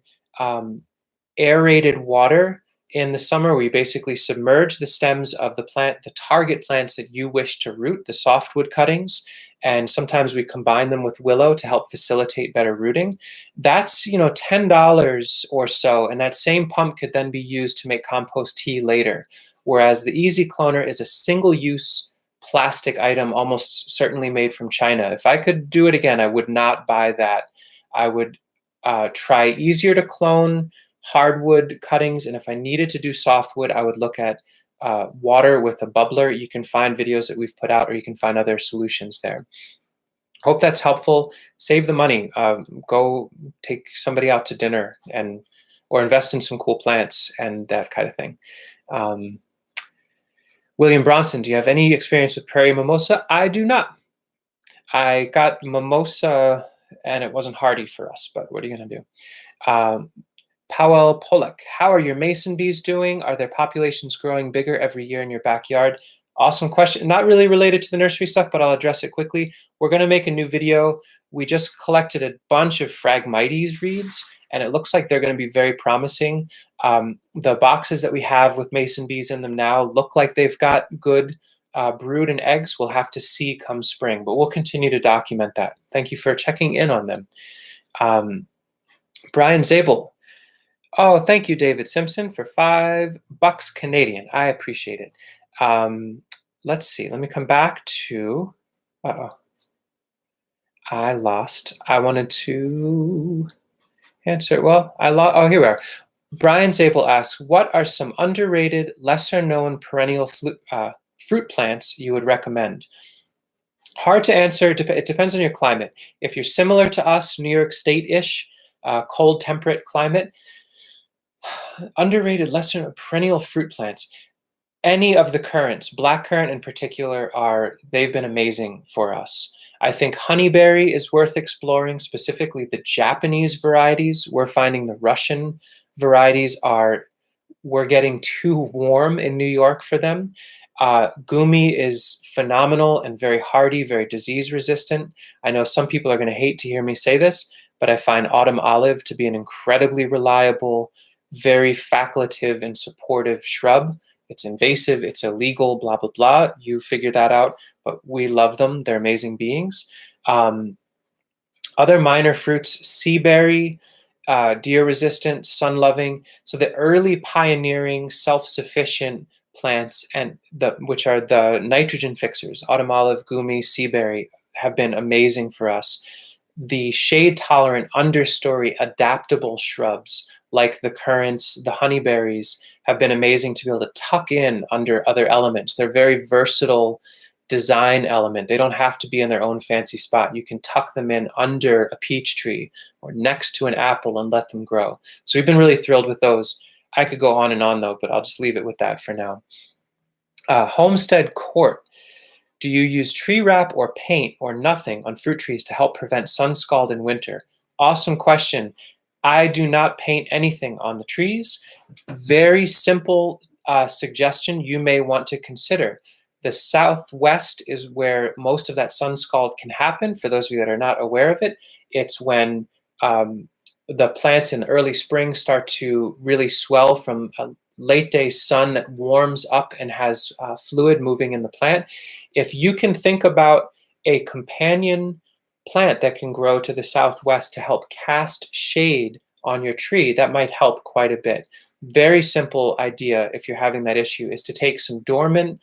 aerated water in the summer. We basically submerge the stems of the plant, the target plants that you wish to root, the softwood cuttings, and sometimes we combine them with willow to help facilitate better rooting. That's, $10 or so, and that same pump could then be used to make compost tea later. Whereas the Easy Cloner is a single-use plastic item, almost certainly made from China. If I could do it again, I would not buy that. I would try easier to clone hardwood cuttings, and if I needed to do softwood, I would look at water with a bubbler. You can find videos that we've put out, or you can find other solutions there. Hope that's helpful. Save the money. Go take somebody out to dinner or invest in some cool plants and that kind of thing. William Bronson, do you have any experience with Prairie Mimosa? I do not. I got mimosa and it wasn't hardy for us, but what are you going to do? Powell Pollock, how are your mason bees doing? Are their populations growing bigger every year in your backyard? Awesome question. Not really related to the nursery stuff, but I'll address it quickly. We're going to make a new video. We just collected a bunch of Phragmites reeds, and it looks like they're going to be very promising. The boxes that we have with mason bees in them now look like they've got good brood and eggs. We'll have to see come spring, but we'll continue to document that. Thank you for checking in on them. Brian Zabel. Oh, thank you, David Simpson, for $5 Canadian. I appreciate it. Let's see. Let me come back to. I lost. I wanted to answer. Well, I lost. Oh, here we are. Brian Zabel asks, what are some underrated, lesser-known perennial fruit plants you would recommend? Hard to answer. It depends on your climate. If you're similar to us, New York State-ish, cold, temperate climate, underrated, lesser perennial fruit plants. Any of the currants, blackcurrant in particular, they've been amazing for us. I think honeyberry is worth exploring, specifically the Japanese varieties. We're finding the Russian varieties we're getting too warm in New York for them. Gumi is phenomenal and very hardy, very disease resistant. I know some people are going to hate to hear me say this, but I find autumn olive to be an incredibly reliable, very facultative and supportive shrub. It's invasive, it's illegal, blah, blah, blah. You figure that out, but we love them. They're amazing beings. Other minor fruits, sea berry, deer resistant, sun loving. So the early pioneering, self-sufficient plants, and which are the nitrogen fixers, autumn olive, gumi, sea berry, have been amazing for us. The shade tolerant understory adaptable shrubs like the currants, the honeyberries have been amazing to be able to tuck in under other elements. They're very versatile design element. They don't have to be in their own fancy spot. You can tuck them in under a peach tree or next to an apple and let them grow. So we've been really thrilled with those. I could go on and on though, but I'll just leave it with that for now. Homestead court. Do you use tree wrap or paint or nothing on fruit trees to help prevent sun scald in winter? Awesome question. I do not paint anything on the trees. Very simple suggestion you may want to consider. The southwest is where most of that sun scald can happen. For those of you that are not aware of it, it's when the plants in the early spring start to really swell from a late day sun that warms up and has fluid moving in the plant. If you can think about a companion plant that can grow to the southwest to help cast shade on your tree, that might help quite a bit. Very simple idea if you're having that issue is to take some dormant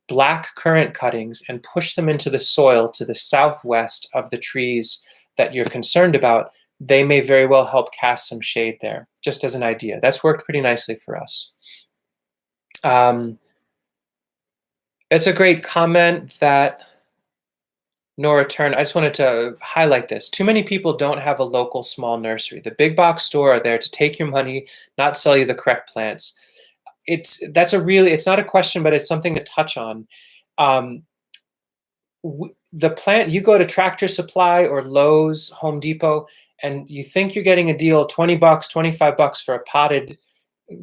black currant cuttings and push them into the soil to the southwest of the trees that you're concerned about. They may very well help cast some shade there, just as an idea. That's worked pretty nicely for us. It's a great comment that Nora turned. I just wanted to highlight this. Too many people don't have a local small nursery. The big box store are there to take your money, not sell you the correct plants. It's not a question, but it's something to touch on. The plant, you go to Tractor Supply or Lowe's, Home Depot, and you think you're getting a deal, $20, $25 for a potted,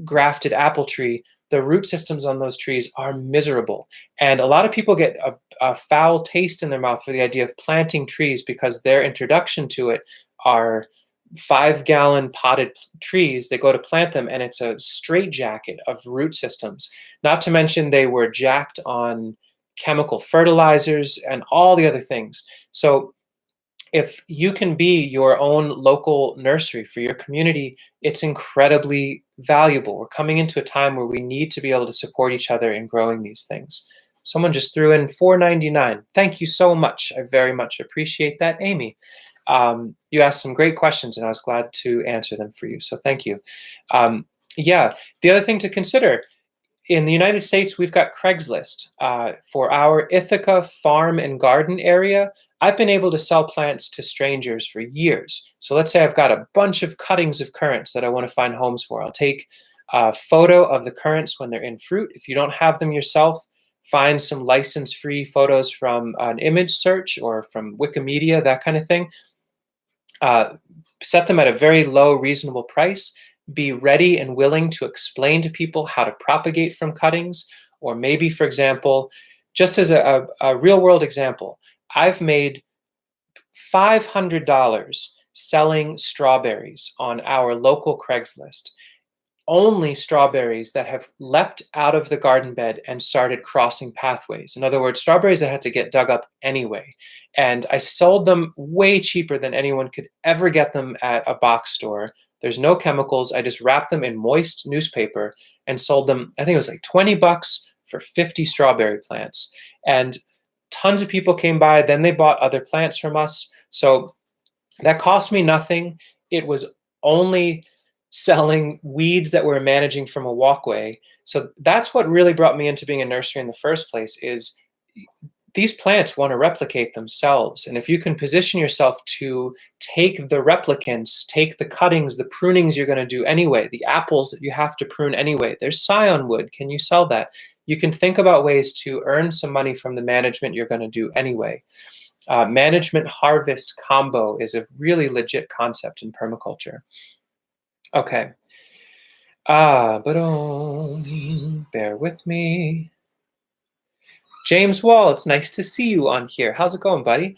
grafted apple tree. The root systems on those trees are miserable. And a lot of people get a foul taste in their mouth for the idea of planting trees because their introduction to it are 5-gallon potted trees. They go to plant them and it's a straitjacket of root systems. Not to mention they were jacked on chemical fertilizers and all the other things. So if you can be your own local nursery for your community, it's incredibly valuable. We're coming into a time where we need to be able to support each other in growing these things. Someone just threw in $4.99. Thank you so much. I very much appreciate that, Amy. You asked some great questions and I was glad to answer them for you. So thank you. Yeah, the other thing to consider, in the United States, we've got Craigslist. For our Ithaca farm and garden area, I've been able to sell plants to strangers for years. So let's say I've got a bunch of cuttings of currants that I want to find homes for. I'll take a photo of the currants when they're in fruit. If you don't have them yourself, find some license-free photos from an image search or from Wikimedia, that kind of thing. Set them at a very low, reasonable price. Be ready and willing to explain to people how to propagate from cuttings. Or maybe, for example, just as a real-world example, I've made $500 selling strawberries on our local Craigslist. Only strawberries that have leapt out of the garden bed and started crossing pathways. In other words, strawberries that had to get dug up anyway. And I sold them way cheaper than anyone could ever get them at a box store. There's no chemicals. I just wrapped them in moist newspaper and sold them, I think it was like $20 for 50 strawberry plants. And tons of people came by. Then they bought other plants from us. So that cost me nothing. It was only selling weeds that we're managing from a walkway. So that's what really brought me into being a nursery in the first place, is these plants want to replicate themselves. And if you can position yourself to take the replicants, take the cuttings, the prunings you're going to do anyway, the apples that you have to prune anyway, there's scion wood. Can you sell that? You can think about ways to earn some money from the management you're going to do anyway. Management harvest combo is a really legit concept in permaculture. Okay. But bear with me. James Wall, it's nice to see you on here. How's it going, buddy?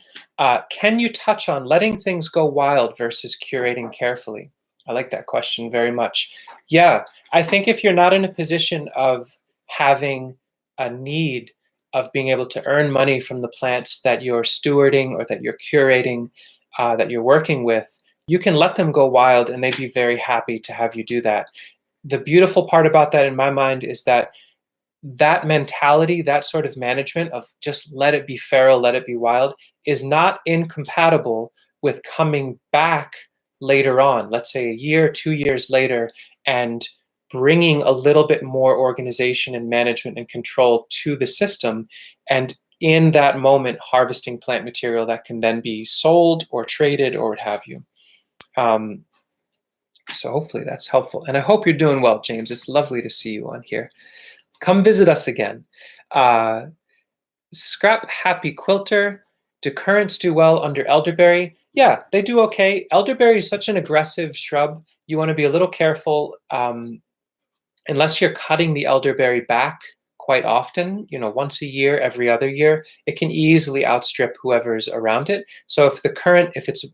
Can you touch on letting things go wild versus curating carefully? I like that question very much. Yeah, I think if you're not in a position of having a need of being able to earn money from the plants that you're stewarding or that you're curating, that you're working with, you can let them go wild and they'd be very happy to have you do that. The beautiful part about that in my mind is that that mentality, that sort of management of just let it be feral, let it be wild, is not incompatible with coming back later on, let's say a year, 2 years later, and bringing a little bit more organization and management and control to the system, and in that moment harvesting plant material that can then be sold or traded or what have you. So hopefully that's helpful. And I hope you're doing well, James. It's lovely to see you on here. Come visit us again. Scrap Happy Quilter. Do currants do well under elderberry? Yeah, they do okay. Elderberry is such an aggressive shrub. You want to be a little careful unless you're cutting the elderberry back quite often, once a year, every other year, it can easily outstrip whoever's around it. So if it's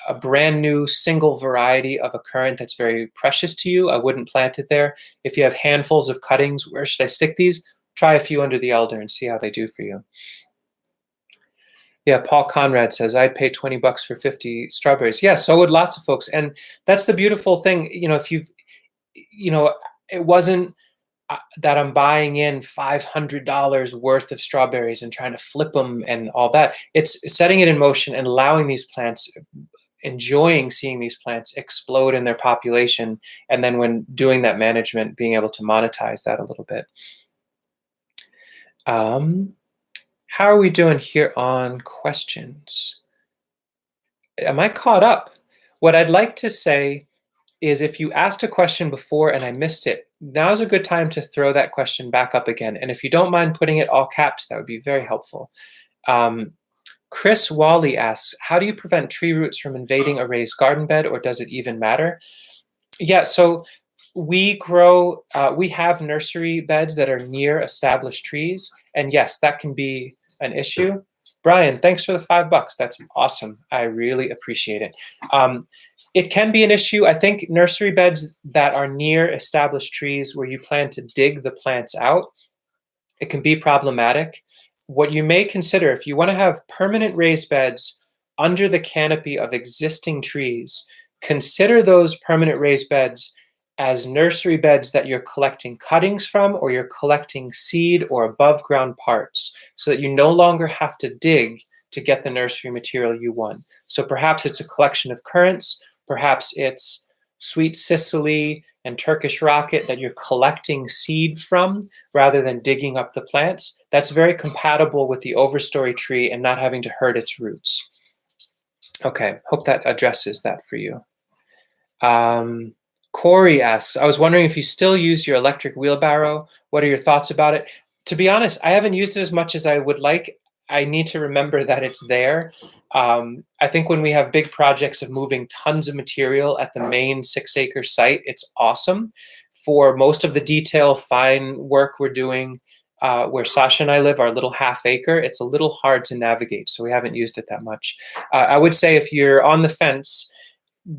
a brand new single variety of a currant that's very precious to you, I wouldn't plant it there. If you have handfuls of cuttings, where should I stick these? Try a few under the elder and see how they do for you. Yeah, Paul Conrad says, I'd pay $20 for 50 strawberries. Yeah, so would lots of folks. And that's the beautiful thing, if you've, it wasn't that I'm buying in $500 worth of strawberries and trying to flip them and all that. It's setting it in motion and allowing these plants, enjoying seeing these plants explode in their population, and then when doing that management, being able to monetize that a little bit. How are we doing here on questions? Am I caught up? What I'd like to say is if you asked a question before and I missed it, now's a good time to throw that question back up again. And if you don't mind putting it all caps, that would be very helpful. Chris Wally asks, how do you prevent tree roots from invading a raised garden bed, or does it even matter? Yeah, so we have nursery beds that are near established trees. And yes, that can be an issue. Brian, thanks for the $5. That's awesome. I really appreciate it. It can be an issue. I think nursery beds that are near established trees where you plan to dig the plants out, it can be problematic. What you may consider, if you want to have permanent raised beds under the canopy of existing trees, consider those permanent raised beds as nursery beds that you're collecting cuttings from, or you're collecting seed or above ground parts, so that you no longer have to dig to get the nursery material you want. So perhaps it's a collection of currants, perhaps it's sweet Sicily and Turkish rocket that you're collecting seed from rather than digging up the plants. That's very compatible with the overstory tree and not having to hurt its roots. Okay, hope that addresses that for you. Corey asks, I was wondering if you still use your electric wheelbarrow. What are your thoughts about it? To be honest, I haven't used it as much as I would like. I need to remember that it's there. I think when we have big projects of moving tons of material at the main 6-acre site, it's awesome. For most of the detail, fine work we're doing where Sasha and I live, our little half-acre, it's a little hard to navigate, so we haven't used it that much. I would say if you're on the fence,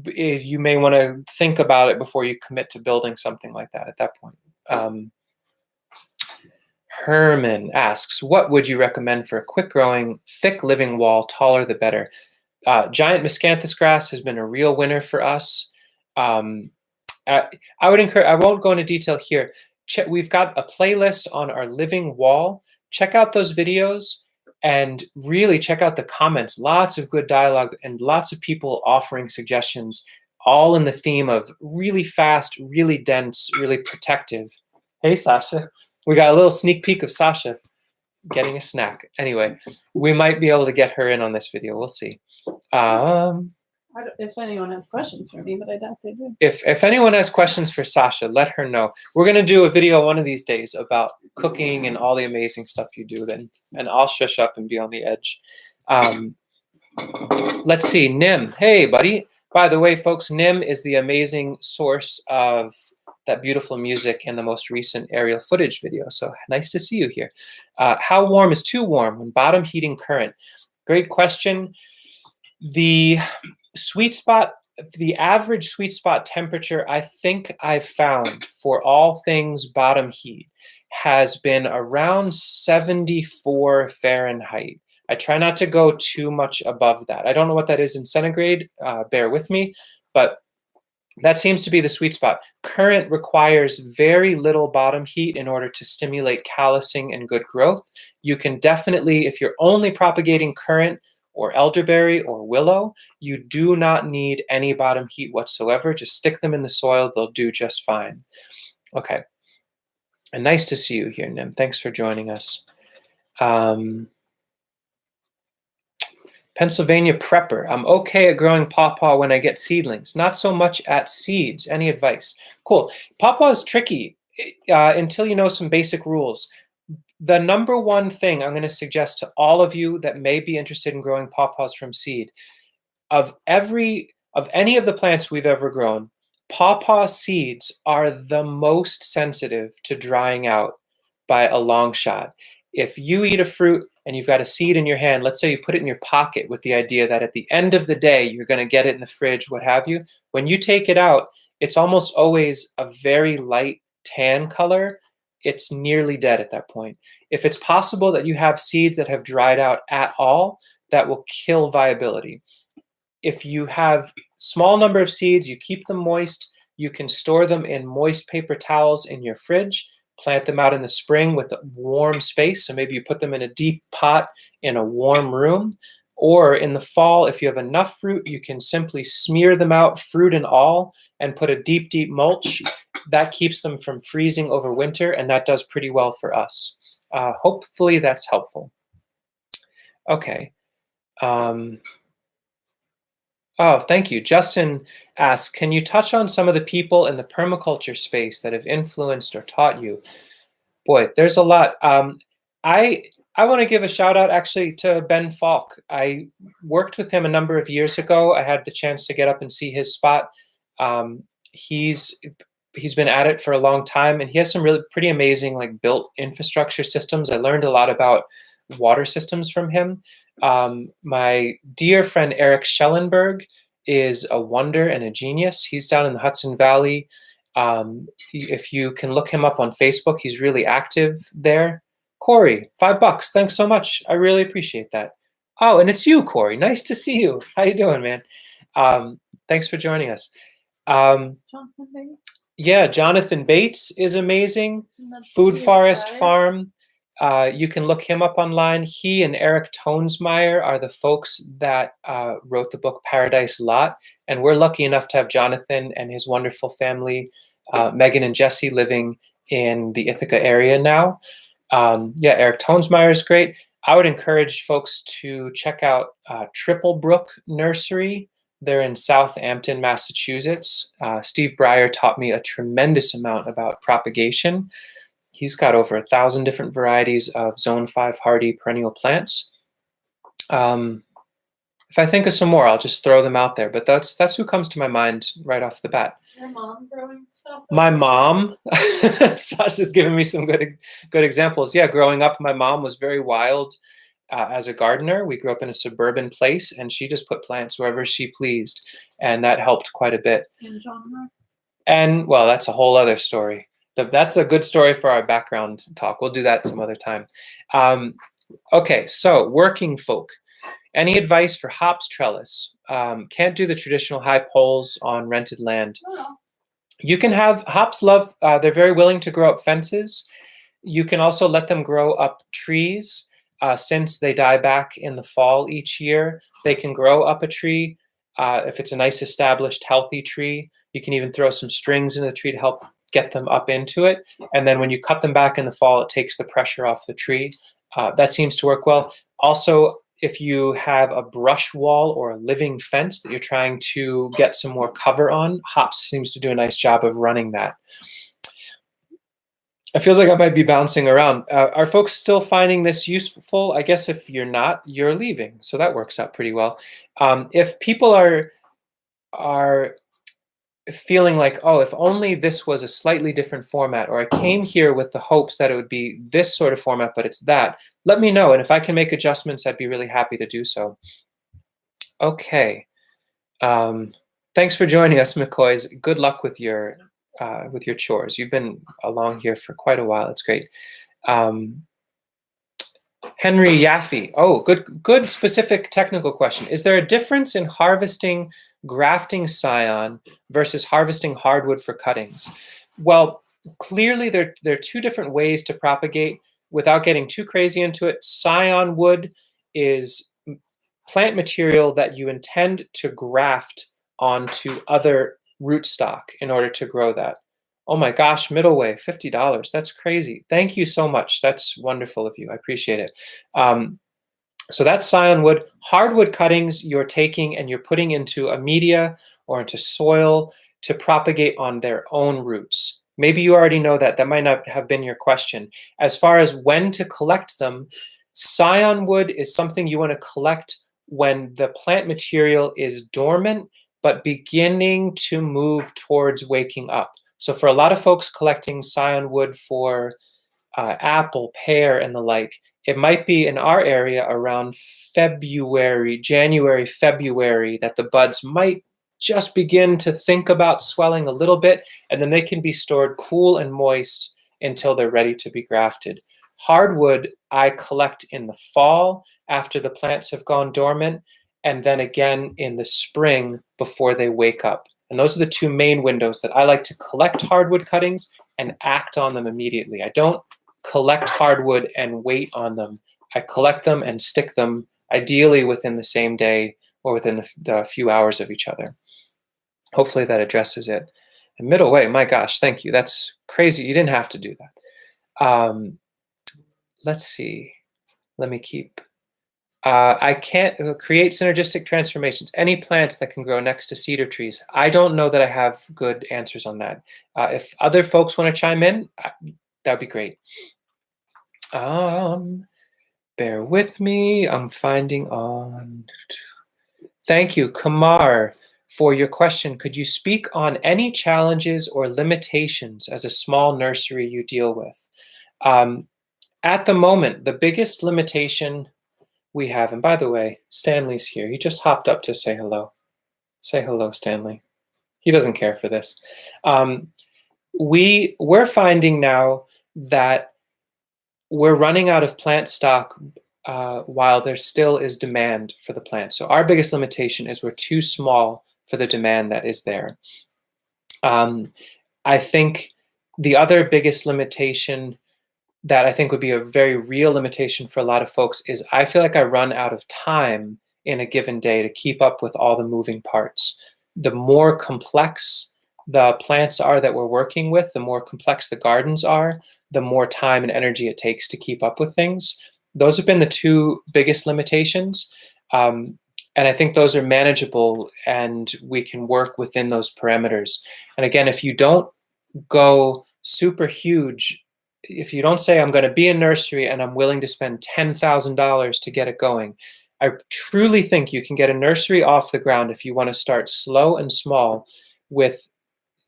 you may want to think about it before you commit to building something like that at that point. Herman asks, what would you recommend for a quick-growing, thick living wall, taller the better? Giant miscanthus grass has been a real winner for us. I would encourage, I won't go into detail here. We've got a playlist on our living wall. Check out those videos and really check out the comments. Lots of good dialogue and lots of people offering suggestions, all in the theme of really fast, really dense, really protective. Hey, Sasha. We got a little sneak peek of Sasha getting a snack. Anyway, we might be able to get her in on this video. We'll see. If anyone has questions for me, but I doubt they do. If anyone has questions for Sasha, let her know. We're going to do a video one of these days about cooking and all the amazing stuff you do then, and I'll shush up and be on the edge. Let's see, Nim. Hey, buddy. By the way, folks, Nim is the amazing source of that beautiful music in the most recent aerial footage video. So nice to see you here. How warm is too warm when bottom heating current? Great question. The sweet spot, the average sweet spot temperature I think I've found for all things bottom heat has been around 74 Fahrenheit. I try not to go too much above that. I don't know what that is in centigrade, bear with me, but that seems to be the sweet spot. Currant requires very little bottom heat in order to stimulate callousing and good growth. You can definitely, if you're only propagating currant or elderberry or willow, you do not need any bottom heat whatsoever. Just stick them in the soil, they'll do just fine. Okay. And nice to see you here, Nim. Thanks for joining us. Pennsylvania prepper. I'm okay at growing pawpaw when I get seedlings, not so much at seeds. Any advice? Cool. Pawpaw is tricky until you know some basic rules. The number one thing I'm going to suggest to all of you that may be interested in growing pawpaws from seed, of any of the plants we've ever grown, pawpaw seeds are the most sensitive to drying out by a long shot. If you eat a fruit and you've got a seed in your hand, let's say you put it in your pocket with the idea that at the end of the day, you're going to get it in the fridge, what have you. When you take it out, it's almost always a very light tan color. It's nearly dead at that point. If it's possible that you have seeds that have dried out at all, that will kill viability. If you have small number of seeds, you keep them moist, you can store them in moist paper towels in your fridge, plant them out in the spring with a warm space. So maybe you put them in a deep pot in a warm room. Or in the fall, if you have enough fruit, you can simply smear them out, fruit and all, and put a deep, deep mulch. That keeps them from freezing over winter, and that does pretty well for us. Hopefully that's helpful. Okay. Oh, thank you. Justin asks, can you touch on some of the people in the permaculture space that have influenced or taught you? Boy, there's a lot. I want to give a shout out actually to Ben Falk. I worked with him a number of years ago. I had the chance to get up and see his spot. He's been at it for a long time, and he has some really pretty amazing like built infrastructure systems. I learned a lot about water systems from him. My dear friend Eric Schellenberg is a wonder and a genius. He's down in the Hudson Valley. If you can look him up on Facebook, he's really active there. Corey, $5. Thanks so much. I really appreciate that. Oh, and it's you, Corey. Nice to see you. How you doing, man? Thanks for joining us. Jonathan Bates. Yeah, Jonathan Bates is amazing. Let's Food see if Forest I- Farm. You can look him up online. He and Eric Tonesmeyer are the folks that wrote the book Paradise Lot. And we're lucky enough to have Jonathan and his wonderful family, Megan and Jesse, living in the Ithaca area now. Yeah, Eric Tonesmeyer is great. I would encourage folks to check out Triple Brook Nursery. They're in Southampton, Massachusetts. Steve Breyer taught me a tremendous amount about propagation. He's got over 1,000 different varieties of Zone 5 hardy perennial plants. If I think of some more, I'll just throw them out there. But that's who comes to my mind right off the bat. Your mom growing stuff? My mom, Sasha's giving me some good examples. Yeah, growing up, my mom was very wild as a gardener. We grew up in a suburban place, and she just put plants wherever she pleased, and that helped quite a bit. And genre? And well, that's a whole other story. That's a good story for our background talk. We'll do that some other time. Okay, so working folk. Any advice for hops trellis? Can't do the traditional high poles on rented land. Oh. You can have hops love, they're very willing to grow up fences. You can also let them grow up trees. Since they die back in the fall each year, they can grow up a tree. If it's a nice established healthy tree, you can even throw some strings in the tree to help get them up into it. And then when you cut them back in the fall, it takes the pressure off the tree. That seems to work well. Also, if you have a brush wall or a living fence that you're trying to get some more cover on, hops seems to do a nice job of running that. It feels like I might be bouncing around. Are folks still finding this useful? I guess if you're not, you're leaving. So that works out pretty well. If people are feeling like, oh, if only this was a slightly different format, or I came here with the hopes that it would be this sort of format, but it's that, let me know. And if I can make adjustments, I'd be really happy to do so. Okay. Thanks for joining us, McCoys. Good luck with your chores. You've been along here for quite a while. It's great. Henry Yaffe. Oh, good specific technical question. Is there a difference in harvesting grafting scion versus harvesting hardwood for cuttings? Well, clearly there are two different ways to propagate without getting too crazy into it. Scion wood is plant material that you intend to graft onto other rootstock in order to grow that. Oh my gosh, middle way, $50. That's crazy. Thank you so much. That's wonderful of you. I appreciate it. So that's scion wood. Hardwood cuttings you're taking and you're putting into a media or into soil to propagate on their own roots. Maybe you already know that. That might not have been your question. As far as when to collect them, scion wood is something you want to collect when the plant material is dormant but beginning to move towards waking up. So for a lot of folks collecting scion wood for apple, pear, and the like, it might be in our area around February, January, February, that the buds might just begin to think about swelling a little bit, and then they can be stored cool and moist until they're ready to be grafted. Hardwood I collect in the fall after the plants have gone dormant, and then again in the spring before they wake up. And those are the two main windows that I like to collect hardwood cuttings and act on them immediately. I don't collect hardwood and wait on them. I collect them and stick them ideally within the same day or within the few hours of each other. Hopefully that addresses it. And middle way, my gosh, thank you. That's crazy. You didn't have to do that. Let's see. Let me keep. I can't create synergistic transformations. Any plants that can grow next to cedar trees. I don't know that I have good answers on that. If other folks want to chime in, that'd be great. Bear with me. I'm finding on. Thank you, Kamar, for your question. Could you speak on any challenges or limitations as a small nursery you deal with? At the moment, the biggest limitation we have, and by the way, Stanley's here. He just hopped up to say hello. Say hello, Stanley. He doesn't care for this. We're finding now that we're running out of plant stock while there still is demand for the plant. So our biggest limitation is we're too small for the demand that is there. I think the other biggest limitation that I think would be a very real limitation for a lot of folks is I feel like I run out of time in a given day to keep up with all the moving parts. The more complex the plants are that we're working with, the more complex the gardens are, the more time and energy it takes to keep up with things. Those have been the two biggest limitations. And I think those are manageable and we can work within those parameters. And again, if you don't go super huge, if you don't say, I'm going to be a nursery and I'm willing to spend $10,000 to get it going, I truly think you can get a nursery off the ground if you want to start slow and small with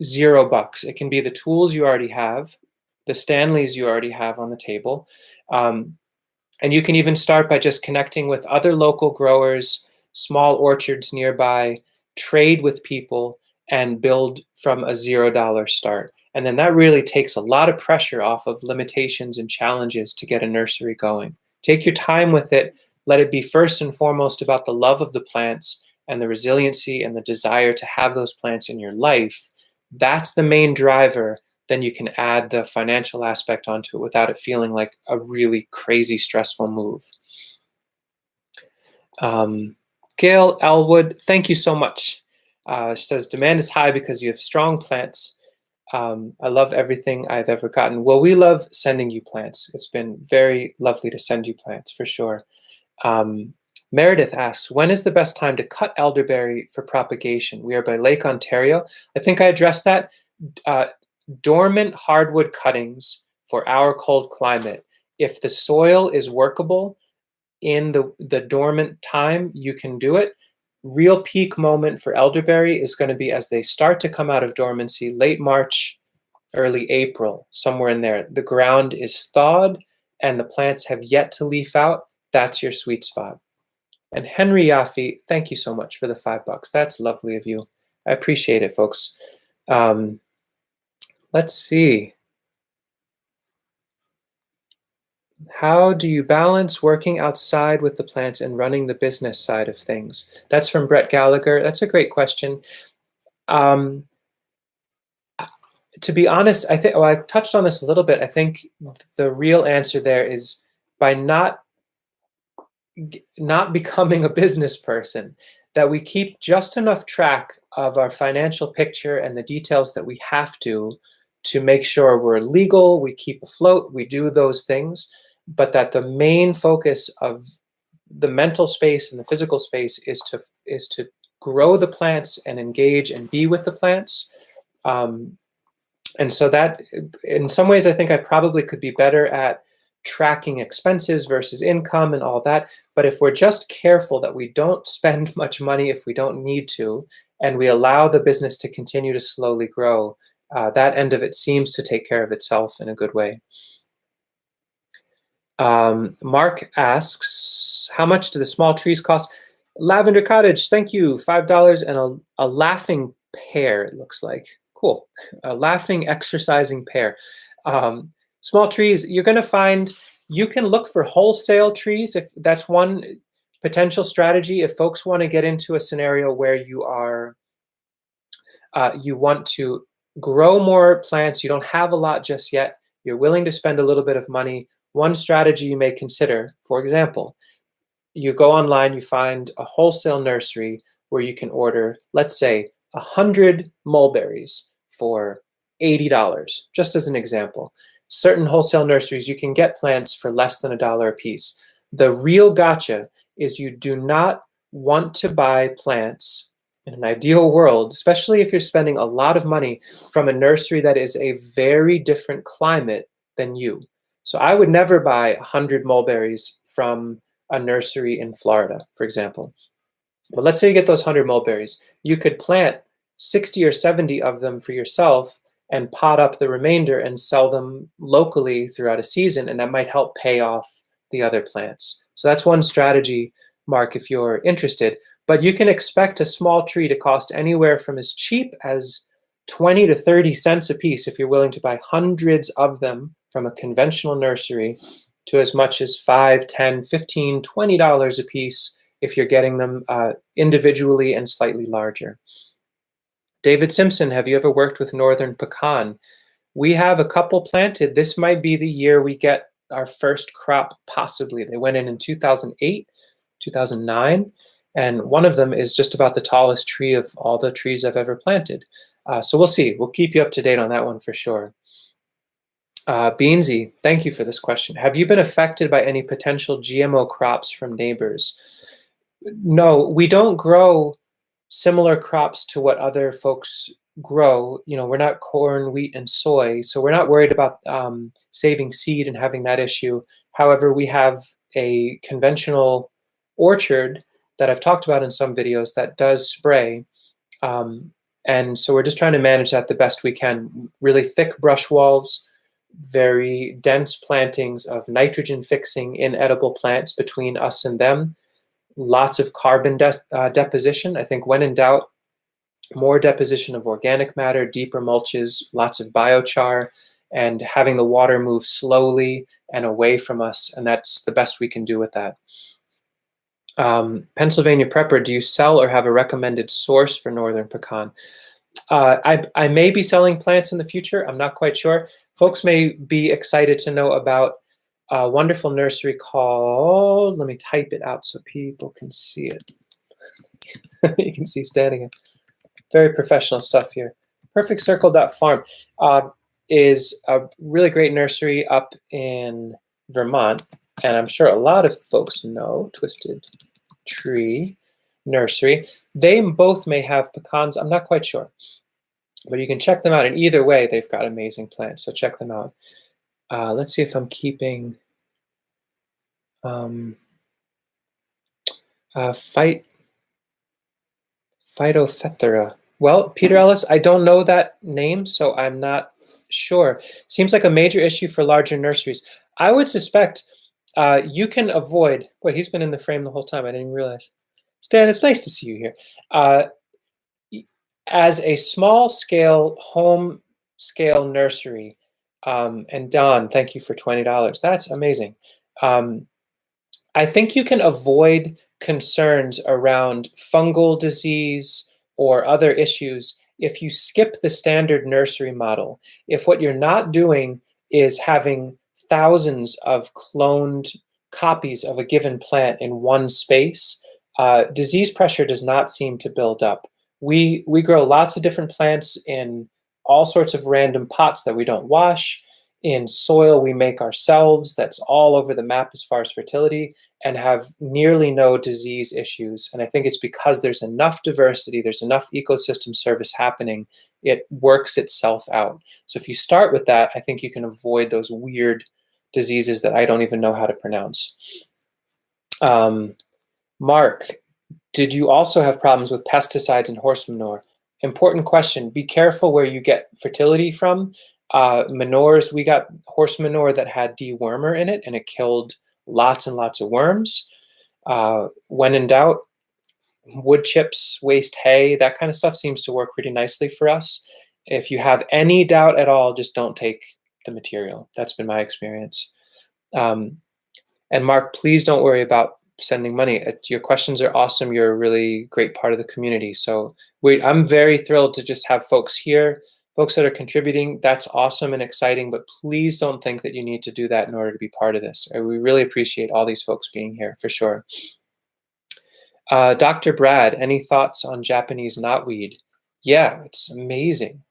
$0. It can be the tools you already have, the Stanleys you already have on the table. And you can even start by just connecting with other local growers, small orchards nearby, trade with people, and build from a $0 start. And then that really takes a lot of pressure off of limitations and challenges to get a nursery going. Take your time with it. Let it be first and foremost about the love of the plants and the resiliency and the desire to have those plants in your life. That's the main driver. Then you can add the financial aspect onto it without it feeling like a really crazy, stressful move. Gail Elwood, thank you so much. She says, demand is high because you have strong plants. I love everything I've ever gotten. Well, we love sending you plants. It's been very lovely to send you plants, for sure. Meredith asks, when is the best time to cut elderberry for propagation? We are by Lake Ontario. I think I addressed that. Dormant hardwood cuttings for our cold climate. If the soil is workable in the dormant time, you can do it. Real peak moment for elderberry is going to be as they start to come out of dormancy, late March, early April, somewhere in there. The ground is thawed and the plants have yet to leaf out. That's your sweet spot. And Henry Yaffe, thank you so much for the $5. That's lovely of you. I appreciate it, folks. Let's see. How do you balance working outside with the plants and running the business side of things? That's from Brett Gallagher. That's a great question. Um, to be honest, I think, well, I touched on this a little bit. I think the real answer there is by not becoming a business person, that we keep just enough track of our financial picture and the details that we have to make sure we're legal, we keep afloat, we do those things, but that the main focus of the mental space and the physical space is to grow the plants and engage and be with the plants. And so that, in some ways, I think I probably could be better at tracking expenses versus income and all that. But if we're just careful that we don't spend much money if we don't need to, and we allow the business to continue to slowly grow, that end of it seems to take care of itself in a good way. Mark asks, how much do the small trees cost? Lavender Cottage, thank you, $5 and a laughing pear, it looks like. Cool, a laughing exercising pear. Small trees, you're gonna find, you can look for wholesale trees if that's one potential strategy. If folks wanna get into a scenario where you are, you want to grow more plants, you don't have a lot just yet, you're willing to spend a little bit of money, one strategy you may consider, for example, you go online, you find a wholesale nursery where you can order, let's say, 100 mulberries for $80, just as an example. Certain wholesale nurseries, you can get plants for less than $1 a piece. The real gotcha is you do not want to buy plants in an ideal world, especially if you're spending a lot of money, from a nursery that is a very different climate than you. So I would never buy 100 mulberries from a nursery in Florida, for example. But let's say you get those 100 mulberries. You could plant 60 or 70 of them for yourself and pot up the remainder and sell them locally throughout a season, and that might help pay off the other plants. So that's one strategy, Mark, if you're interested. But you can expect a small tree to cost anywhere from as cheap as 20 to 30 cents a piece if you're willing to buy hundreds of them from a conventional nursery, to as much as $5, $10, $15, $20 a piece if you're getting them individually and slightly larger. David Simpson, have you ever worked with northern pecan? We have a couple planted. This might be the year we get our first crop, possibly. They went in 2008, 2009, and one of them is just about the tallest tree of all the trees I've ever planted. So we'll see. We'll keep you up to date on that one for sure. Beansy, thank you for this question. Have you been affected by any potential GMO crops from neighbors? No, we don't grow similar crops to what other folks grow. You know, we're not corn, wheat, and soy, so we're not worried about saving seed and having that issue. However, we have a conventional orchard that I've talked about in some videos that does spray. And so we're just trying to manage that the best we can. Really thick brush walls, very dense plantings of nitrogen fixing inedible plants between us and them. Lots of carbon deposition. I think when in doubt, more deposition of organic matter, deeper mulches, lots of biochar, and having the water move slowly and away from us. And that's the best we can do with that. Pennsylvania Prepper, do you sell or have a recommended source for northern pecan? I may be selling plants in the future. I'm not quite sure. Folks may be excited to know about a wonderful nursery called, let me type it out so people can see it. You can see standing here. Very professional stuff here. Perfectcircle.farm is a really great nursery up in Vermont, and I'm sure a lot of folks know Twisted Tree Nursery. They both may have pecans. I'm not quite sure, but you can check them out. And either way, they've got amazing plants, so check them out. Let's see if I'm keeping Phytophthora. Well, Peter Ellis, I don't know that name, so I'm not sure. Seems like a major issue for larger nurseries. I would suspect you can avoid, boy, he's been in the frame the whole time, I didn't even realize. Stan, it's nice to see you here. As a small scale, home scale nursery, And Don, thank you for $20. That's amazing. Um, I think you can avoid concerns around fungal disease or other issues if you skip the standard nursery model. If what you're not doing is having thousands of cloned copies of a given plant in one space, disease pressure does not seem to build up. We grow lots of different plants in all sorts of random pots that we don't wash, in soil we make ourselves that's all over the map as far as fertility, and have nearly no disease issues. And I think it's because there's enough diversity, there's enough ecosystem service happening, it works itself out. So if you start with that, I think you can avoid those weird diseases that I don't even know how to pronounce. Mark, did you also have problems with pesticides and horse manure? Important question. Be careful where you get fertility from. Manures, we got horse manure that had dewormer in it, and it killed lots and lots of worms. When in doubt, wood chips, waste hay, that kind of stuff seems to work pretty nicely for us. If you have any doubt at all, just don't take the material. That's been my experience. And Mark, please don't worry about sending money. Your questions are awesome. You're a really great part of the community. So I'm very thrilled to just have folks here, folks that are contributing. That's awesome and exciting, but please don't think that you need to do that in order to be part of this. We really appreciate all these folks being here, for sure. Dr. Brad, any thoughts on Japanese knotweed? Yeah, it's amazing.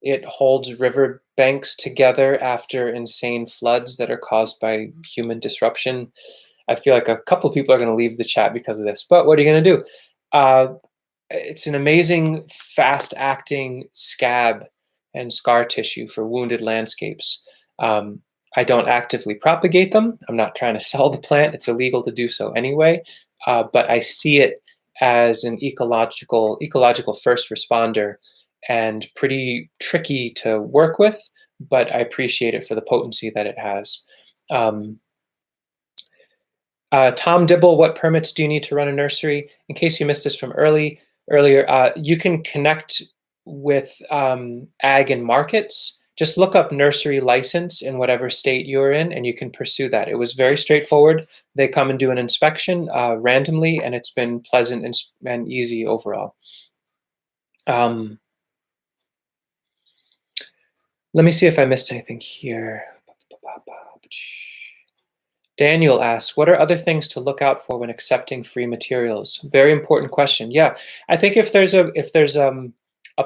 It holds river banks together after insane floods that are caused by human disruption. I feel like a couple people are going to leave the chat because of this, but what are you going to do? It's an amazing, fast-acting scab and scar tissue for wounded landscapes. I don't actively propagate them. I'm not trying to sell the plant. It's illegal to do so anyway, but I see it as an ecological first responder and pretty tricky to work with, but I appreciate it for the potency that it has. Tom Dibble, what permits do you need to run a nursery? In case you missed this from earlier, you can connect with ag and markets. Just look up nursery license in whatever state you're in, and you can pursue that. It was very straightforward. They come and do an inspection randomly, and it's been pleasant and easy overall. Let me see if I missed anything here. Daniel asks, what are other things to look out for when accepting free materials? Very important question. Yeah, I think if there's a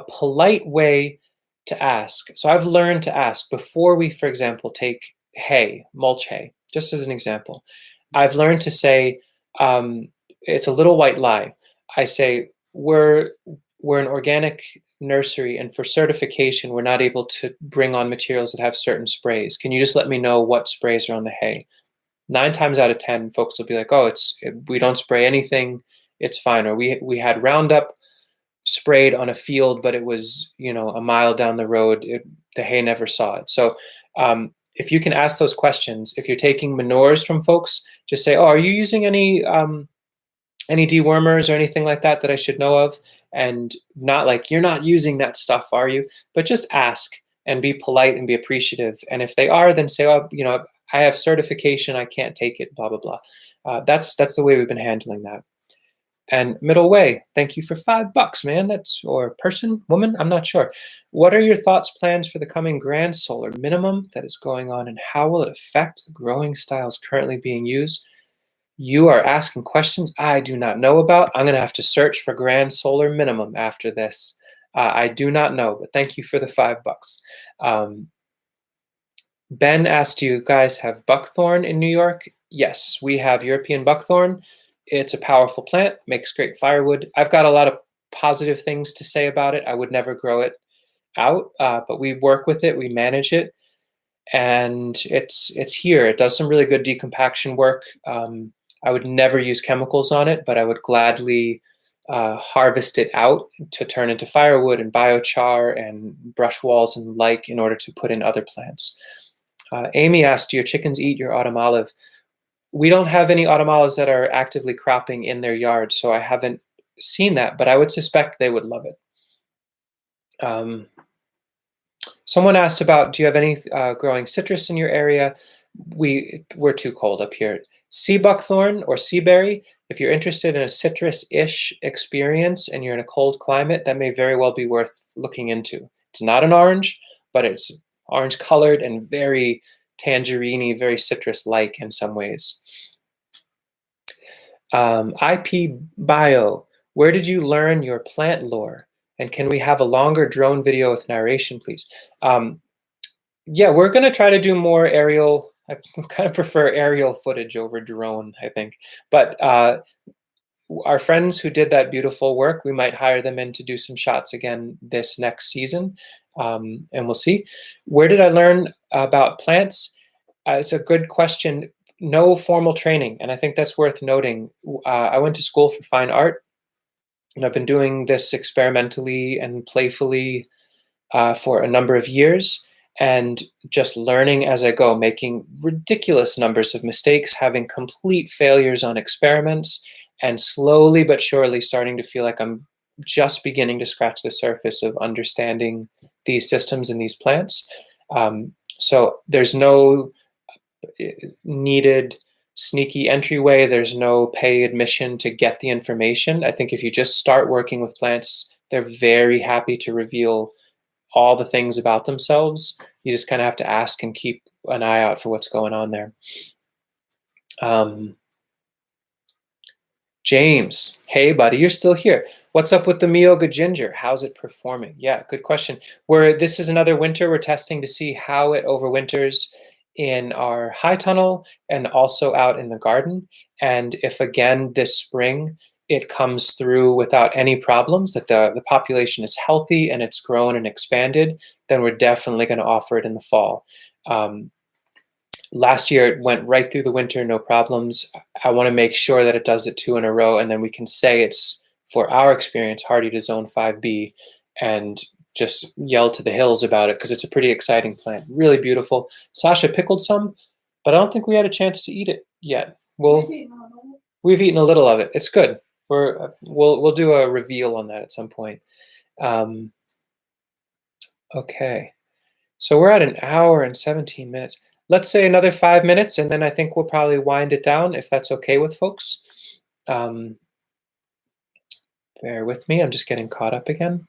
polite way to ask. So I've learned to ask before we, for example, take hay, mulch hay, just as an example. I've learned to say, it's a little white lie. I say, we're an organic nursery, and for certification, we're not able to bring on materials that have certain sprays. Can you just let me know what sprays are on the hay? 9 times out of 10, folks will be like, oh, we don't spray anything, it's fine. Or we had Roundup sprayed on a field, but it was, a mile down the road, the hay never saw it. So if you can ask those questions, if you're taking manures from folks, just say, oh, are you using any dewormers or anything like that that I should know of? And not like, you're not using that stuff, are you? But just ask and be polite and be appreciative. And if they are, then say, oh, I have certification, I can't take it, blah, blah, blah. That's the way we've been handling that. And Middle Way, thank you for $5, man. Or person, woman, I'm not sure. What are your thoughts, plans for the coming grand solar minimum that is going on, and how will it affect the growing styles currently being used? You are asking questions I do not know about. I'm going to have to search for grand solar minimum after this. I do not know, but thank you for the $5. Ben asked, do you guys have buckthorn in New York? Yes, we have European buckthorn. It's a powerful plant, makes great firewood. I've got a lot of positive things to say about it. I would never grow it out, but we work with it, we manage it, and it's here. It does some really good decompaction work. I would never use chemicals on it, but I would gladly harvest it out to turn into firewood and biochar and brush walls and like in order to put in other plants. Amy asked, do your chickens eat your autumn olive? We don't have any autumn olives that are actively cropping in their yard, so I haven't seen that, but I would suspect they would love it. Someone asked about, do you have any growing citrus in your area? We're too cold up here. Sea buckthorn or sea berry, if you're interested in a citrus-ish experience and you're in a cold climate, that may very well be worth looking into. It's not an orange, but it's orange colored and very tangerine-y, very citrus-like in some ways. IP Bio, where did you learn your plant lore? And can we have a longer drone video with narration, please? Yeah, we're going to try to do more aerial. I kind of prefer aerial footage over drone, I think. But our friends who did that beautiful work, we might hire them in to do some shots again this next season. And we'll see. Where did I learn about plants? It's a good question. No formal training, and I think that's worth noting. I went to school for fine art, and I've been doing this experimentally and playfully for a number of years, and just learning as I go, making ridiculous numbers of mistakes, having complete failures on experiments, and slowly but surely starting to feel like I'm just beginning to scratch the surface of understanding these systems and these plants. So there's no needed sneaky entryway. There's no pay admission to get the information. I think if you just start working with plants, they're very happy to reveal all the things about themselves. You just kind of have to ask and keep an eye out for what's going on there. James, hey buddy, you're still here. What's up with the Miyoga ginger? How's it performing? Yeah, good question. This is another winter we're testing to see how it overwinters in our high tunnel and also out in the garden. And if again this spring it comes through without any problems, that the population is healthy and it's grown and expanded, then we're definitely going to offer it in the fall. Last year it went right through the winter, no problems. I want to make sure that it does it 2 in a row, and then we can say it's, for our experience, hardy to zone 5B, and just yell to the hills about it because it's a pretty exciting plant. Really beautiful. Sasha pickled some, but I don't think we had a chance to eat it yet. We've eaten a little of it. It's good. We'll do a reveal on that at some point. Okay, so we're at 1 hour and 17 minutes. Let's say another 5 minutes, and then I think we'll probably wind it down if that's okay with folks. Bear with me. I'm just getting caught up again.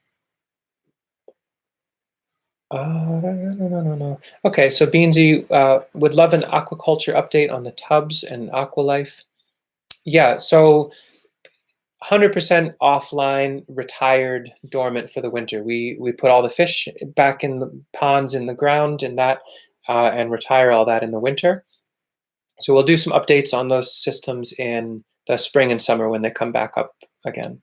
No. Okay, so Beansy would love an aquaculture update on the tubs and aqualife. Yeah, so 100% offline, retired, dormant for the winter. We put all the fish back in the ponds in the ground and that, and retire all that in the winter. So we'll do some updates on those systems in the spring and summer when they come back up again.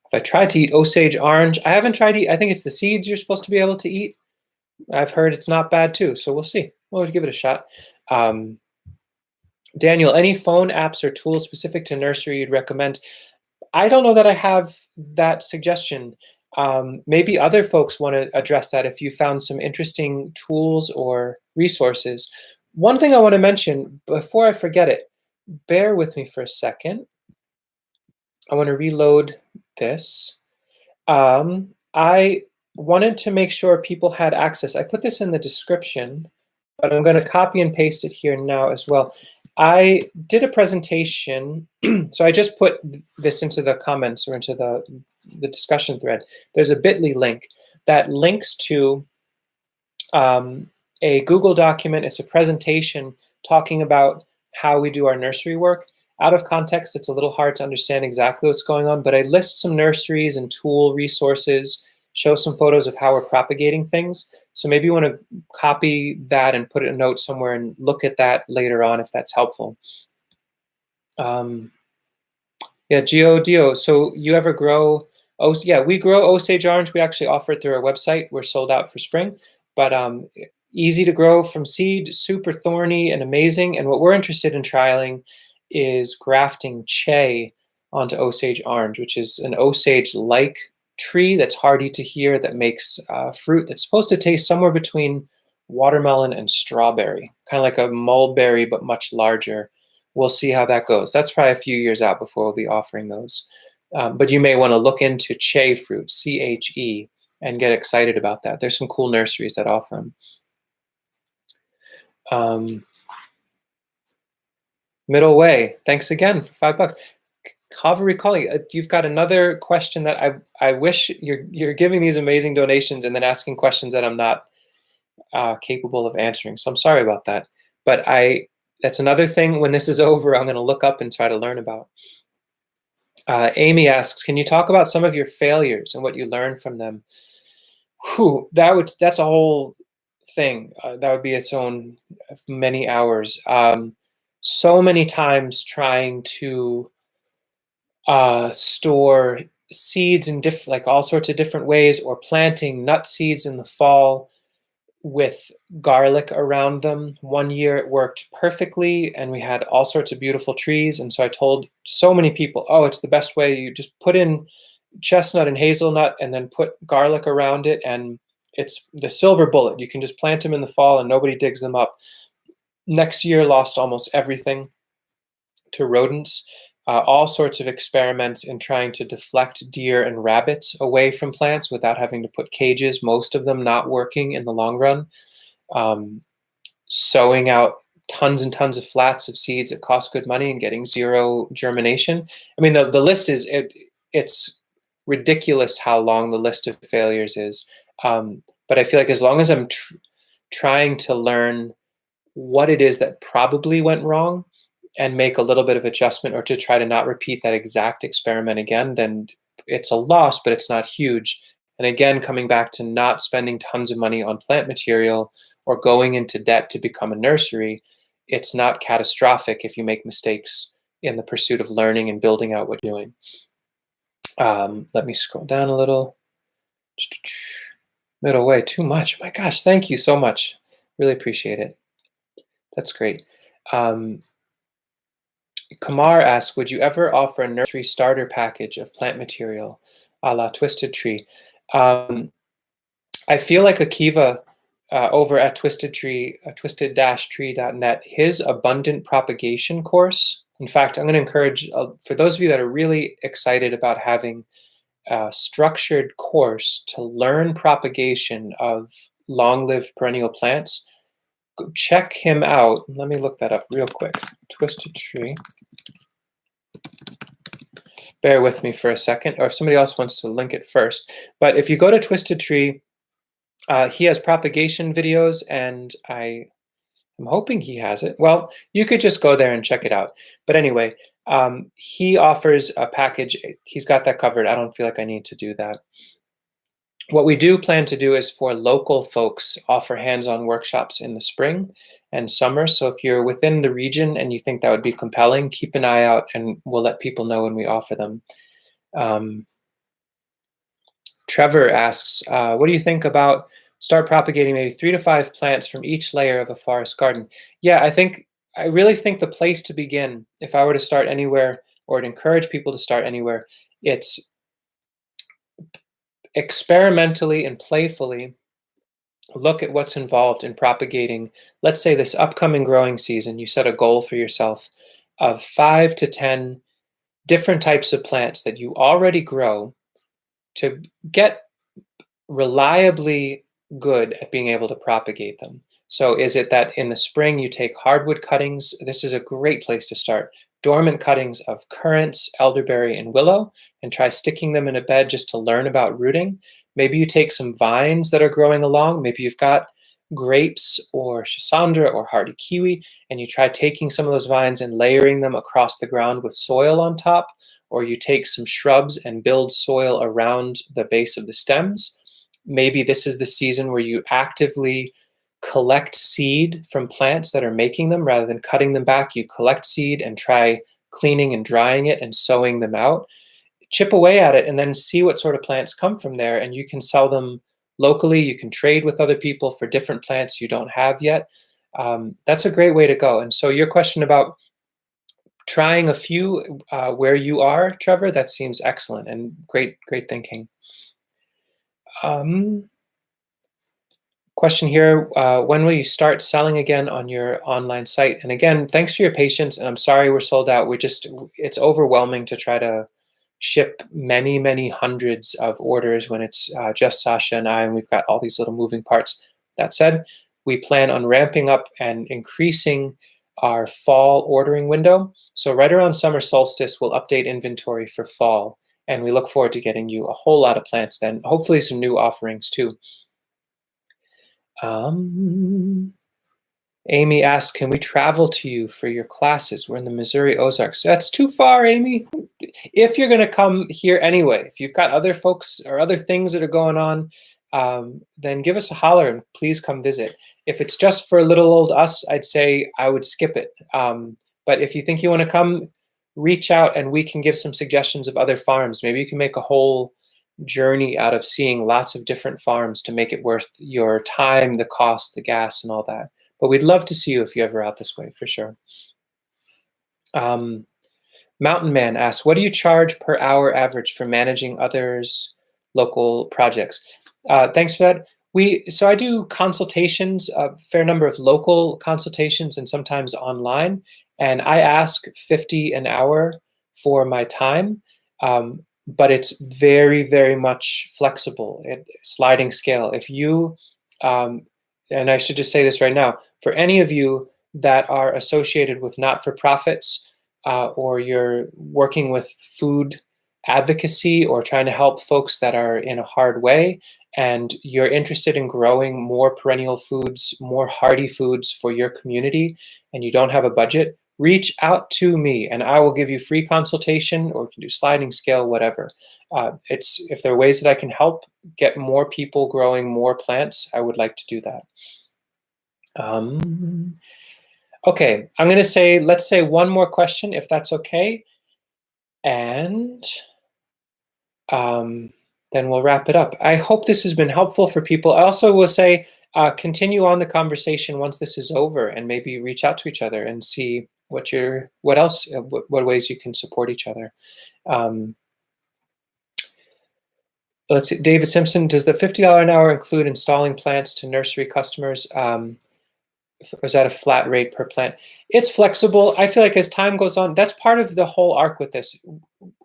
If I tried to eat Osage orange, I haven't tried to eat. I think it's the seeds you're supposed to be able to eat. I've heard it's not bad too, so we'll see. We'll give it a shot. Daniel, any phone apps or tools specific to nursery you'd recommend? I don't know that I have that suggestion. Maybe other folks want to address that if you found some interesting tools or resources. One thing I want to mention before I forget it, bear with me for a second. I want to reload this. I wanted to make sure people had access. I put this in the description, but I'm going to copy and paste it here now as well. I did a presentation, so I just put this into the comments or into the discussion thread. There's a bit.ly link that links to a Google document. It's a presentation talking about how we do our nursery work. Out of context, it's a little hard to understand exactly what's going on, but I list some nurseries and tool resources, show some photos of how we're propagating things. So maybe you want to copy that and put it in a note somewhere and look at that later on if that's helpful. Yeah, Dio, so you ever grow, oh yeah, we grow Osage orange. We actually offer it through our website. We're sold out for spring, but easy to grow from seed, super thorny and amazing. And what we're interested in trialing is grafting Che onto Osage orange, which is an Osage-like tree that's hardy to hear, that makes fruit that's supposed to taste somewhere between watermelon and strawberry, kind of like a mulberry, but much larger. We'll see how that goes. That's probably a few years out before we'll be offering those. But you may want to look into Che fruit, C-H-E, and get excited about that. There's some cool nurseries that offer them. Middle Way, thanks again for $5. Calvary Calling, you've got another question that I wish you're giving these amazing donations and then asking questions that I'm not capable of answering. So I'm sorry about that. But that's another thing. When this is over, I'm going to look up and try to learn about. Amy asks, can you talk about some of your failures and what you learned from them? Whew, that's a whole thing. That would be its own many hours. So many times trying to store seeds in like all sorts of different ways, or planting nut seeds in the fall with garlic around them. One year it worked perfectly and we had all sorts of beautiful trees. And so I told so many people, oh, it's the best way. You just put in chestnut and hazelnut and then put garlic around it, and it's the silver bullet. You can just plant them in the fall and nobody digs them up. Next year lost almost everything to rodents. All sorts of experiments in trying to deflect deer and rabbits away from plants without having to put cages, most of them not working in the long run. Sowing out tons and tons of flats of seeds that cost good money and getting zero germination. I mean, the list is, it's ridiculous how long the list of failures is. But I feel like as long as I'm trying to learn what it is that probably went wrong and make a little bit of adjustment, or to try to not repeat that exact experiment again, then it's a loss, but it's not huge. And again, coming back to not spending tons of money on plant material or going into debt to become a nursery, it's not catastrophic if you make mistakes in the pursuit of learning and building out what you're doing. Let me scroll down a little. Middle Way, too much. My gosh, thank you so much. Really appreciate it. That's great. Kamar asks, would you ever offer a nursery starter package of plant material a la Twisted Tree? I feel like Akiva over at twisted-tree.net, his Abundant Propagation course. In fact, I'm going to encourage, for those of you that are really excited about having a structured course to learn propagation of long-lived perennial plants, check him out. Let me look that up real quick. Twisted Tree. Bear with me for a second, or if somebody else wants to link it first. But if you go to Twisted Tree, he has propagation videos, and I'm hoping he has it. Well, you could just go there and check it out. But anyway, he offers a package. He's got that covered. I don't feel like I need to do that. What we do plan to do is for local folks offer hands-on workshops in the spring and summer. So if you're within the region and you think that would be compelling, keep an eye out and we'll let people know when we offer them. Trevor asks, what do you think about start propagating maybe 3 to 5 plants from each layer of a forest garden? Yeah, I really think the place to begin, if I were to start anywhere or to encourage people to start anywhere, it's experimentally and playfully look at what's involved in propagating. Let's say this upcoming growing season, you set a goal for yourself of 5 to 10 different types of plants that you already grow to get reliably good at being able to propagate them. So is it that in the spring you take hardwood cuttings? This is a great place to start. Dormant cuttings of currants, elderberry, and willow, and try sticking them in a bed just to learn about rooting. Maybe you take some vines that are growing along. Maybe you've got grapes or schisandra or hardy kiwi, and you try taking some of those vines and layering them across the ground with soil on top, or you take some shrubs and build soil around the base of the stems. Maybe this is the season where you actively collect seed from plants that are making them. Rather than cutting them back, you collect seed and try cleaning and drying it and sowing them out. Chip away at it and then see what sort of plants come from there, and you can sell them locally. You can trade with other people for different plants you don't have yet. That's a great way to go. And so your question about trying a few where you are, Trevor, that seems excellent and great thinking. Question here, when will you start selling again on your online site? And again, thanks for your patience, and I'm sorry we're sold out. It's overwhelming to try to ship many, many hundreds of orders when it's just Sasha and I, and we've got all these little moving parts. That said, we plan on ramping up and increasing our fall ordering window. So right around summer solstice, we'll update inventory for fall, and we look forward to getting you a whole lot of plants then, hopefully some new offerings too. Amy asked, can we travel to you for your classes? We're in the Missouri Ozarks. That's too far, Amy. If you're going to come here anyway, if you've got other folks or other things that are going on, then give us a holler and please come visit. If it's just for little old us, I'd say I would skip it. But if you think you want to come, reach out and we can give some suggestions of other farms. Maybe you can make a whole journey out of seeing lots of different farms to make it worth your time, the cost, the gas, and all that. But we'd love to see you if you're ever out this way, for sure. Mountain Man asks, what do you charge per hour average for managing others' local projects? Thanks for that. So I do consultations, a fair number of local consultations and sometimes online, and I ask $50 an hour for my time, but it's very, very much flexible, sliding scale. If you, and I should just say this right now, for any of you that are associated with not-for-profits or you're working with food advocacy or trying to help folks that are in a hard way, and you're interested in growing more perennial foods, more hardy foods for your community, and you don't have a budget, reach out to me and I will give you free consultation, or we can do sliding scale, whatever. If there are ways that I can help get more people growing more plants, I would like to do that. Okay, I'm going to say, let's say one more question, if that's okay. And then we'll wrap it up. I hope this has been helpful for people. I also will say, continue on the conversation once this is over, and maybe reach out to each other and see what ways you can support each other. Let's see, David Simpson, does the $50 an hour include installing plants to nursery customers? Or is that a flat rate per plant? It's flexible. I feel like as time goes on, that's part of the whole arc with this.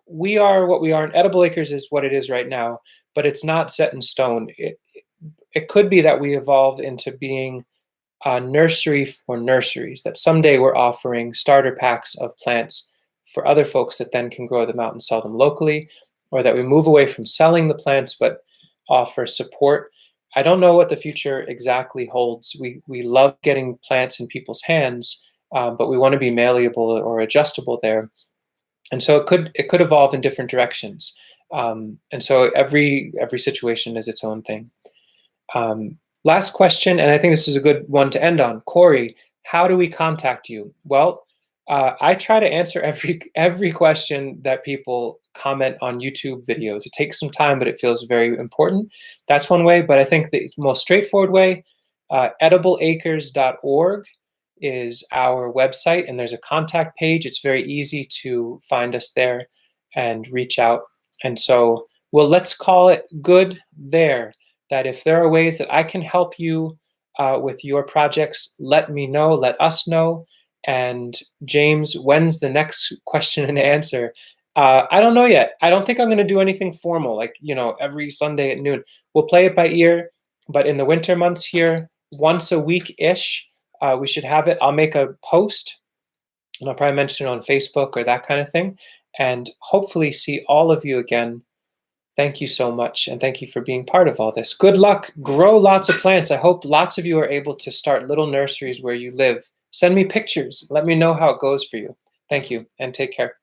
We are what we are, and Edible Acres is what it is right now, but it's not set in stone. It could be that we evolve into being a nursery for nurseries, that someday we're offering starter packs of plants for other folks that then can grow them out and sell them locally, or that we move away from selling the plants but offer support. I don't know what the future exactly holds. We love getting plants in people's hands, but we want to be malleable or adjustable there. And so it could evolve in different directions. And so every situation is its own thing. Last question, and I think this is a good one to end on. Corey, how do we contact you? Well, I try to answer every question that people comment on YouTube videos. It takes some time, but it feels very important. That's one way, but I think the most straightforward way, edibleacres.org is our website, and there's a contact page. It's very easy to find us there and reach out. And so, well, let's call it good there, that if there are ways that I can help you with your projects, let me know, let us know. And James, when's the next question and answer? I don't know yet. I don't think I'm going to do anything formal, like, every Sunday at noon. We'll play it by ear, but in the winter months here, once a week-ish, we should have it. I'll make a post, and I'll probably mention it on Facebook or that kind of thing, and hopefully see all of you again. Thank you so much, and thank you for being part of all this. Good luck. Grow lots of plants. I hope lots of you are able to start little nurseries where you live. Send me pictures. Let me know how it goes for you. Thank you, and take care.